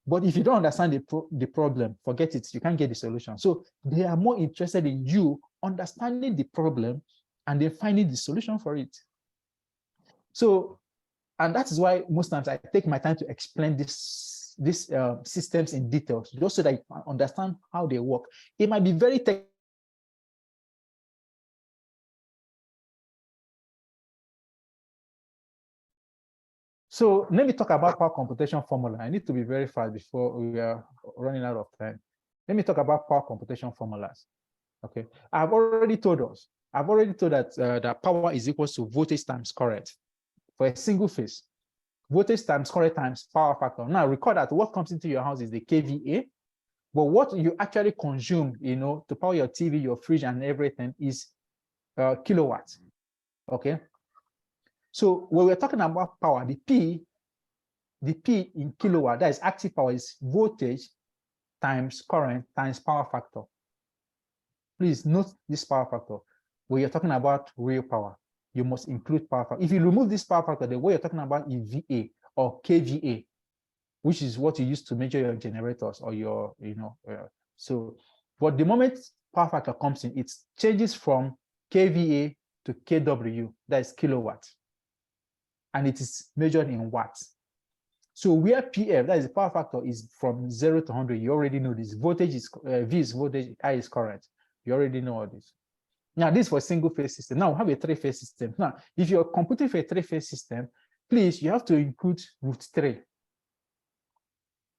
But if you don't understand the problem, forget it, you can't get the solution. So they are more interested in you understanding the problem and then finding the solution for it. So, and that is why most times I take my time to explain these systems in details, just so that you understand how they work. It might be very technical. So let me talk about power computation formula. I need to be very fast before we are running out of time. Let me talk about power computation formulas. Okay, I've already told that that power is equal to voltage times current for a single phase. Voltage times current times power factor. Now recall that what comes into your house is the kVA, but what you actually consume, to power your TV, your fridge, and everything is kilowatts. Okay. So when we're talking about power, the P in kilowatt, that is active power, is voltage times current times power factor. Please note this power factor. When you're talking about real power, you must include power factor. If you remove this power factor, the way you're talking about is VA or kVA, which is what you use to measure your generators or your, so, but the moment power factor comes in, it changes from kVA to kW, that is kilowatt. And it is measured in watts. So where PF, that is the power factor, is from 0 to 100, you already know this. Voltage is V is voltage, I is current. You already know all this. Now this is for a single phase system. Now we have a three-phase system. Now, if you're computing for a three-phase system, please, you have to include root 3.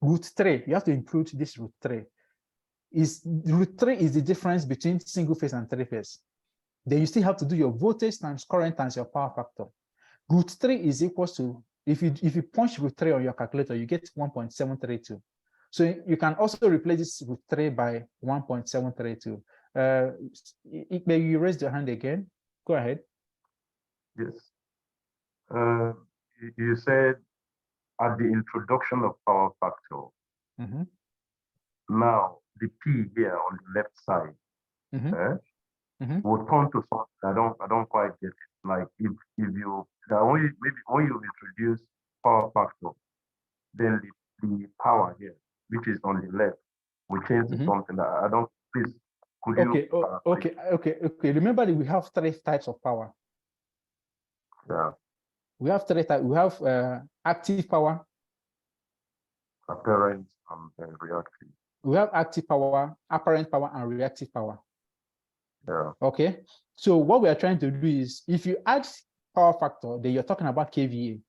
Root 3, you have to include this root 3. Root 3 is the difference between single phase and three-phase. Then you still have to do your voltage times current times your power factor. Root 3 is equal to If you punch root 3 on your calculator, you get 1.732. So you can also replace this root 3 by 1.732. May you raise your hand again? Go ahead. Yes. You said at the introduction of power factor. Mhm. Now the P here on the left side will turn to something I don't quite get it. Like if you when you introduce power factor, then the power here, which is on the left, will change to something that I don't. Please, could you? Okay. Remember that we have 3 types of power. Yeah. We have 3 types. We have active power, Apparent and reactive. we have active power, apparent power, and reactive power. Yeah. Okay. So what we are trying to do is, if you add power factor, then you're talking about kVA.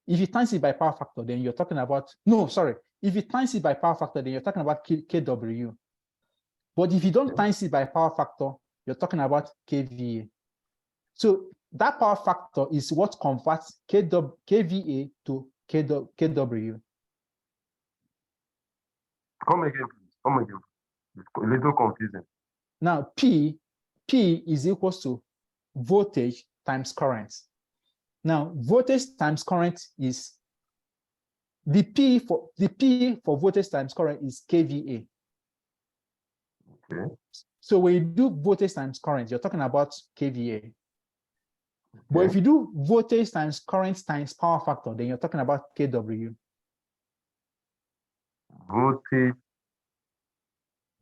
If you times it by power factor, then you're talking about, no, sorry. If you times it by power factor, then you're talking about kW. But if you don't times it by power factor, you're talking about kVA. So that power factor is what converts kVA to kW. Come again, please. Come again. It's a little confusing. Now, P is equals to voltage times current. Now, voltage times current is the P for voltage times current is kVA. Okay. So when you do voltage times current, you're talking about kVA. But if you do voltage times current times power factor, then you're talking about kW.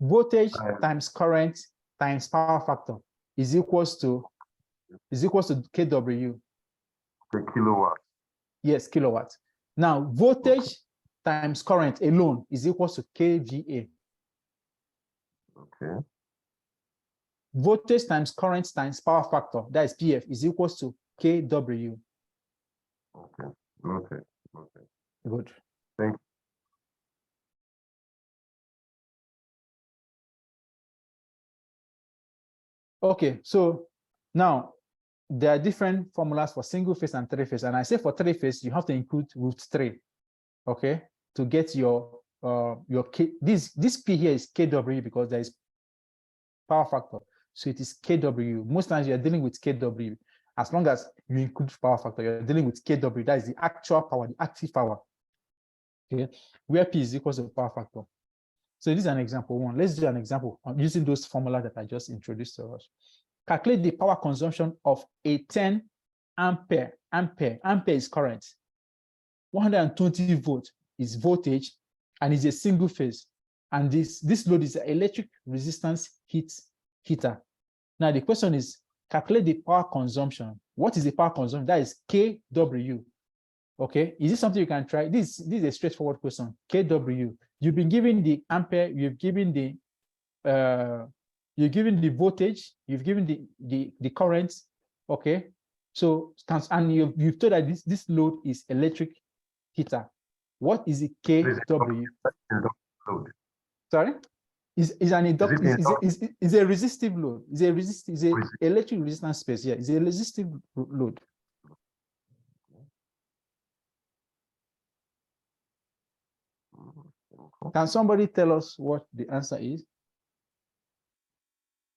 Voltage times current times power factor is equals to kW. The kilowatt. Yes, kilowatt. Now, voltage times current alone is equals to kVA. Okay. Voltage times current times power factor, that is PF, is equals to kW. Okay. Okay. Okay. Good. Thank you. Okay, so now there are different formulas for single phase and 3-phase, and I say for 3-phase you have to include root 3, okay, to get your K. This P here is kW because there is power factor, so it is kW. Most times you are dealing with kW. As long as you include power factor, you're dealing with kW. That is the actual power, the active power. Okay, where P is equal to power factor. So this is an example 1. Let's do an example using those formulas that I just introduced to us. Calculate the power consumption of a 10 ampere. Ampere is current. 120 volt is voltage, and is a single phase. And this load is an electric resistance heater. Now the question is, calculate the power consumption. What is the power consumption? That is kW. Okay, is this something you can try? This is a straightforward question. kW. You've been given the ampere, you've given the voltage, you've given the current. Okay, so and you've told that this load is electric heater. What is the kW? Sorry, is a resistive load. Is a electric resistance space. Yeah, it's a resistive load. Can somebody tell us what the answer is?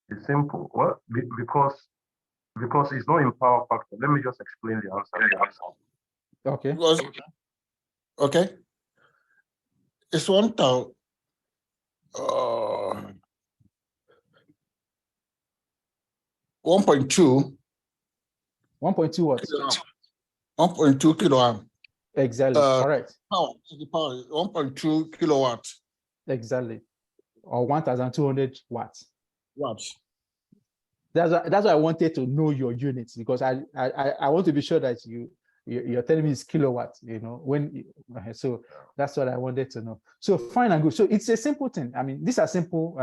It's simple. Well, because it's not in power factor. Let me just explain the answer. Okay. Okay. It's 1,000. 1.2. 1.2 what? 1.2 kilowatt. Exactly. Correct. Power, 1.2 kilowatt. Exactly. Or 1,200 watts. Watts. That's why I wanted to know your units, because I want to be sure that you're telling me it's kilowatts, so that's what I wanted to know. So fine and good. So it's a simple thing. I mean, these are simple,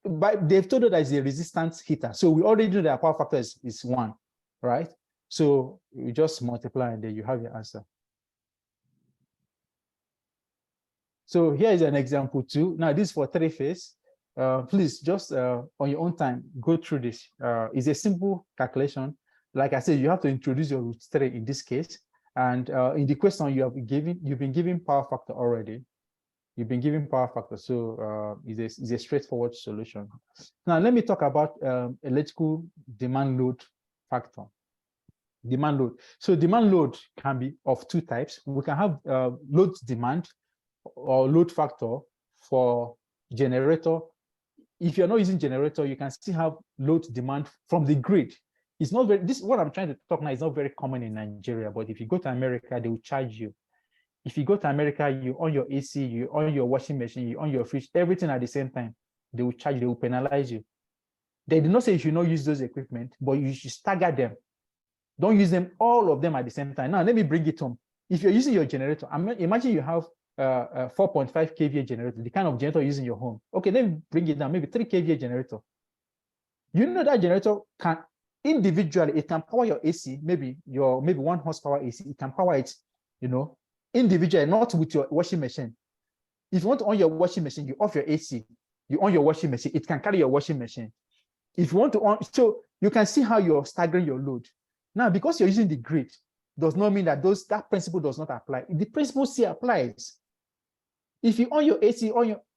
but they've told us that it's a resistance heater. So we already know that power factor is 1, right? So you just multiply and then you have your answer. So here is an example 2. Now this is for 3-phase. Please just on your own time, go through this. It's a simple calculation. Like I said, you have to introduce your root 3 in this case, And in the question, you've been given power factor already. You've been given power factor, so it's a straightforward solution. Now, let me talk about electrical demand load factor. Demand load. So demand load can be of two types. We can have load demand or load factor for generator. If you're not using generator, you can still have load demand from the grid. It's not very, this what I'm trying to talk now is not very common in Nigeria, but if you go to America, they will charge you. If you go to America, you on your AC, you on your washing machine, you on your fridge, everything at the same time. They will charge you, they will penalize you. They did not say you should not use those equipment, but you should stagger them. Don't use them, all of them at the same time. Now, let me bring it home. If you're using your generator, imagine you have a 4.5 kVA generator, the kind of generator you use in your home. Okay, let me bring it down, maybe 3 kVA generator. You know that generator can individually, it can power your AC, maybe 1 horsepower AC, it can power it, individually, not with your washing machine. If you want to on your washing machine, you off your AC, you on your washing machine, it can carry your washing machine. If you want to on, so you can see how you're staggering your load. Now, because you're using the grid, does not mean that that principle does not apply. The principle still applies. If you on your AC,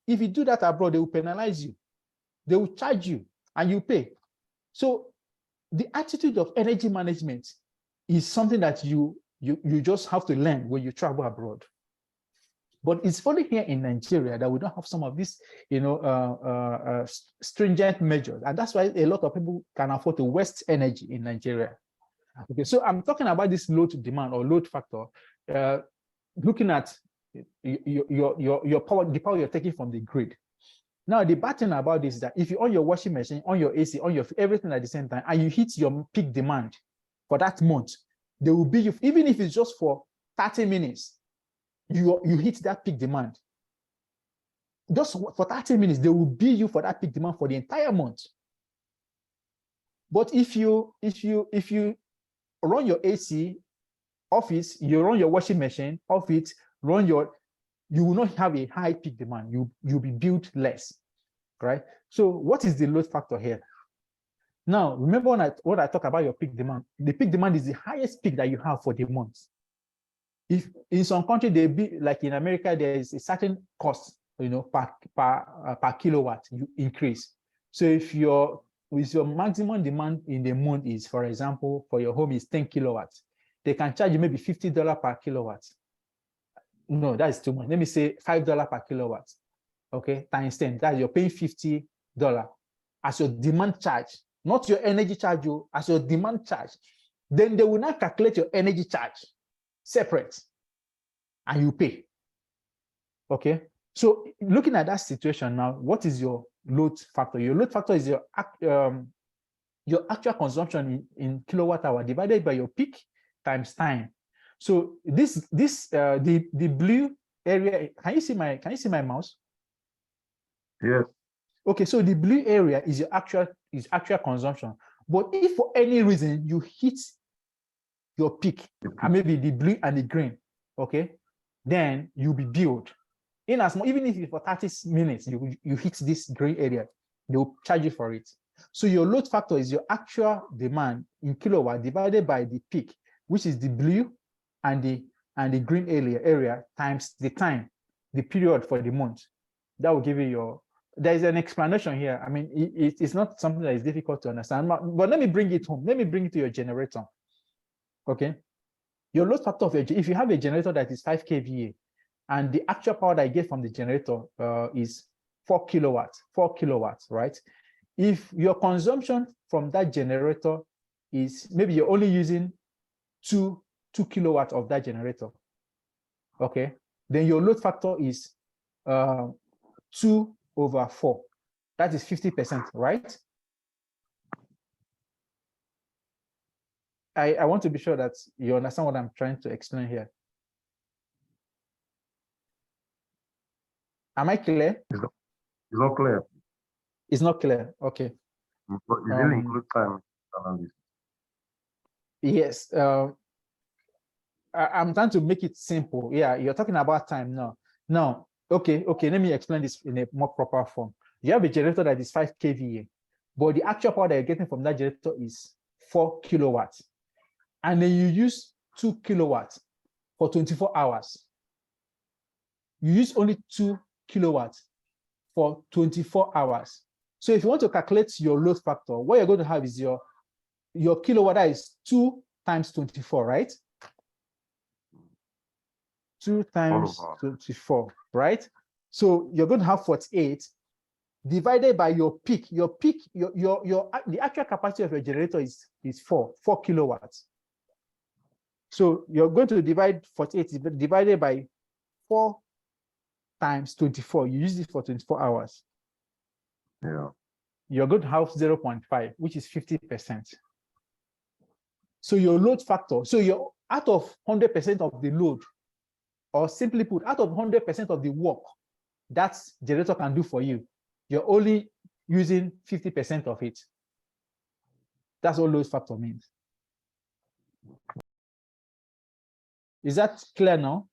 if you do that abroad, they will penalize you. They will charge you and you pay. So the attitude of energy management is something that you just have to learn when you travel abroad. But it's only here in Nigeria that we don't have some of these, stringent measures. And that's why a lot of people can afford to waste energy in Nigeria. Okay, so I'm talking about this load demand or load factor, looking at your power, the power you're taking from the grid. Now, the bad thing about this is that if you on your washing machine, on your AC, on your everything at the same time, and you hit your peak demand for that month, they will be, even if it's just for 30 minutes, you hit that peak demand. Just for 30 minutes, they will bill you for that peak demand for the entire month. But if you run your AC off it, you run your washing machine off it, you will not have a high peak demand. You'll be billed less, right? So what is the load factor here? Now, remember when I talk about your peak demand, the peak demand is the highest peak that you have for the month. If in some country, they be like in America, there is a certain cost, per kilowatt you increase. So if your maximum demand in the month is, for example, for your home is 10 kilowatts, they can charge you maybe $50 per kilowatt. No, that is too much. Let me say $5 per kilowatt. Okay, times 10, that you're paying $50 as your demand charge, not your energy charge, as your demand charge. Then they will not calculate your energy charge separate and you pay. Okay, so looking at that situation now, what is your load factor? Your load factor is your actual consumption in kilowatt hour divided by your peak times time. So the blue area, can you see my mouse? Yes. Okay, so the blue area is your actual consumption. But if for any reason you hit your peak, and maybe the blue and the green, okay, then you'll be billed. Even if for 30 minutes you hit this green area, they will charge you for it. So your load factor is your actual demand in kilowatt divided by the peak, which is the blue and the green area times the time, the period for the month. That will give you there's an explanation here. I mean, it's not something that is difficult to understand, but let me bring it home. Let me bring it to your generator. Okay, your load factor if you have a generator that is 5 kVA and the actual power that I get from the generator is 4 kilowatts, right? If your consumption from that generator is maybe you're only using 2 kilowatts of that generator, okay, then your load factor is 2/4. That is 50%, right? I want to be sure that you understand what I'm trying to explain here. Am I clear? It's not clear. It's not clear. Okay. But it didn't include time analysis. Yes. I'm trying to make it simple. Yeah, you're talking about time now. Now, okay, let me explain this in a more proper form. You have a generator that is 5 kVA, but the actual power that you're getting from that generator is 4 kilowatts. And then you use 2 kilowatts for 24 hours. You use only 2 kilowatts for 24 hours. So if you want to calculate your load factor, what you're going to have is your kilowatt hour is 2 times 24, right? 2 times 24, right? So you're going to have 48 divided by your peak. Your peak, the actual capacity of your generator is 4 kilowatts. So you're going to divide 48 divided by 4 times 24. You use it for 24 hours. Yeah. You're going to have 0.5, which is 50%. So your load factor, so you're out of 100% of the load, or simply put, out of 100% of the work that generator can do for you, you're only using 50% of it. That's what load factor means. Is that clear now?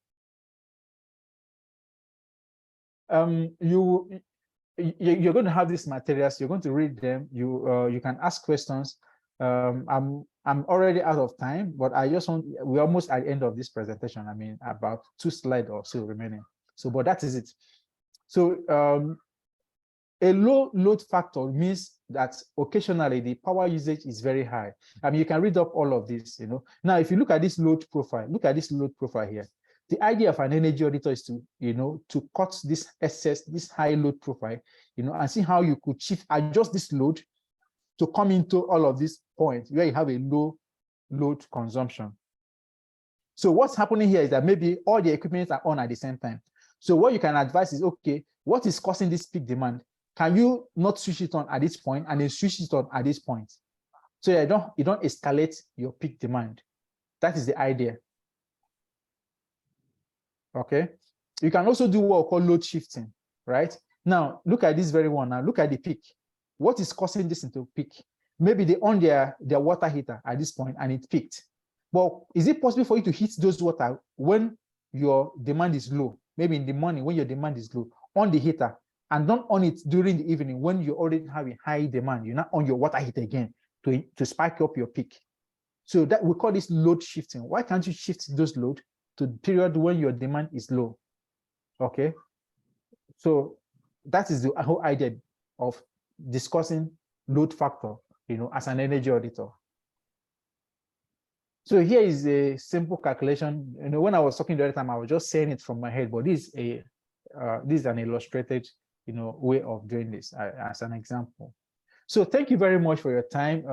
You're going to have these materials. You're going to read them. You can ask questions. I'm already out of time, but we're almost at the end of this presentation. I mean, about 2 slides or so remaining. So, but that is it. So a low load factor means that occasionally the power usage is very high. I mean, you can read up all of this, you know. Now, if you look at this load profile, look at this load profile here. The idea of an energy auditor is to, to cut this this high load profile, and see how you could adjust this load to come into all of these points where you have a low load consumption. So what's happening here is that maybe all the equipment are on at the same time. So what you can advise is, okay, what is causing this peak demand? Can you not switch it on at this point and then switch it on at this point? So you don't escalate your peak demand. That is the idea. Okay. You can also do what we call load shifting, right? Now, look at this very one. Now, look at the peak. What is causing this into peak? Maybe they on their water heater at this point and it peaked. But is it possible for you to heat those water when your demand is low? Maybe in the morning when your demand is low, on the heater, and don't on it during the evening when you already have a high demand. You're not on your water heater again to spike up your peak. So that we call this load shifting. Why can't you shift those load to the period when your demand is low? Okay. So that is the whole idea of discussing load factor, as an energy auditor. So here is a simple calculation. When I was talking the other time, I was just saying it from my head, but this is an illustrated, way of doing this as an example. So thank you very much for your time.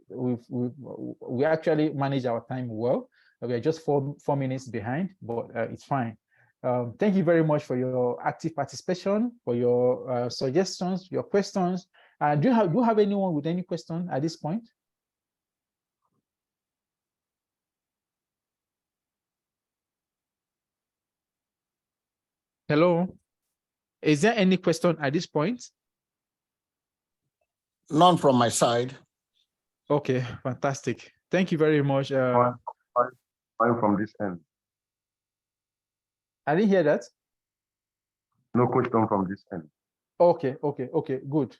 We actually manage our time well. We are just four minutes behind, but it's fine. Thank you very much for your active participation, for your suggestions, your questions. Do you have anyone with any question at this point? Hello. Is there any question at this point? None from my side. Okay, fantastic. Thank you very much. Fine from this end. I didn't hear that. No question from this end. Okay, good.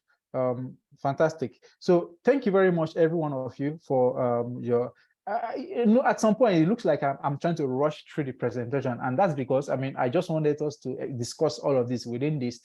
Fantastic. So thank you very much, every one of you, for your. At some point, it looks like I'm trying to rush through the presentation, and that's because I just wanted us to discuss all of this within this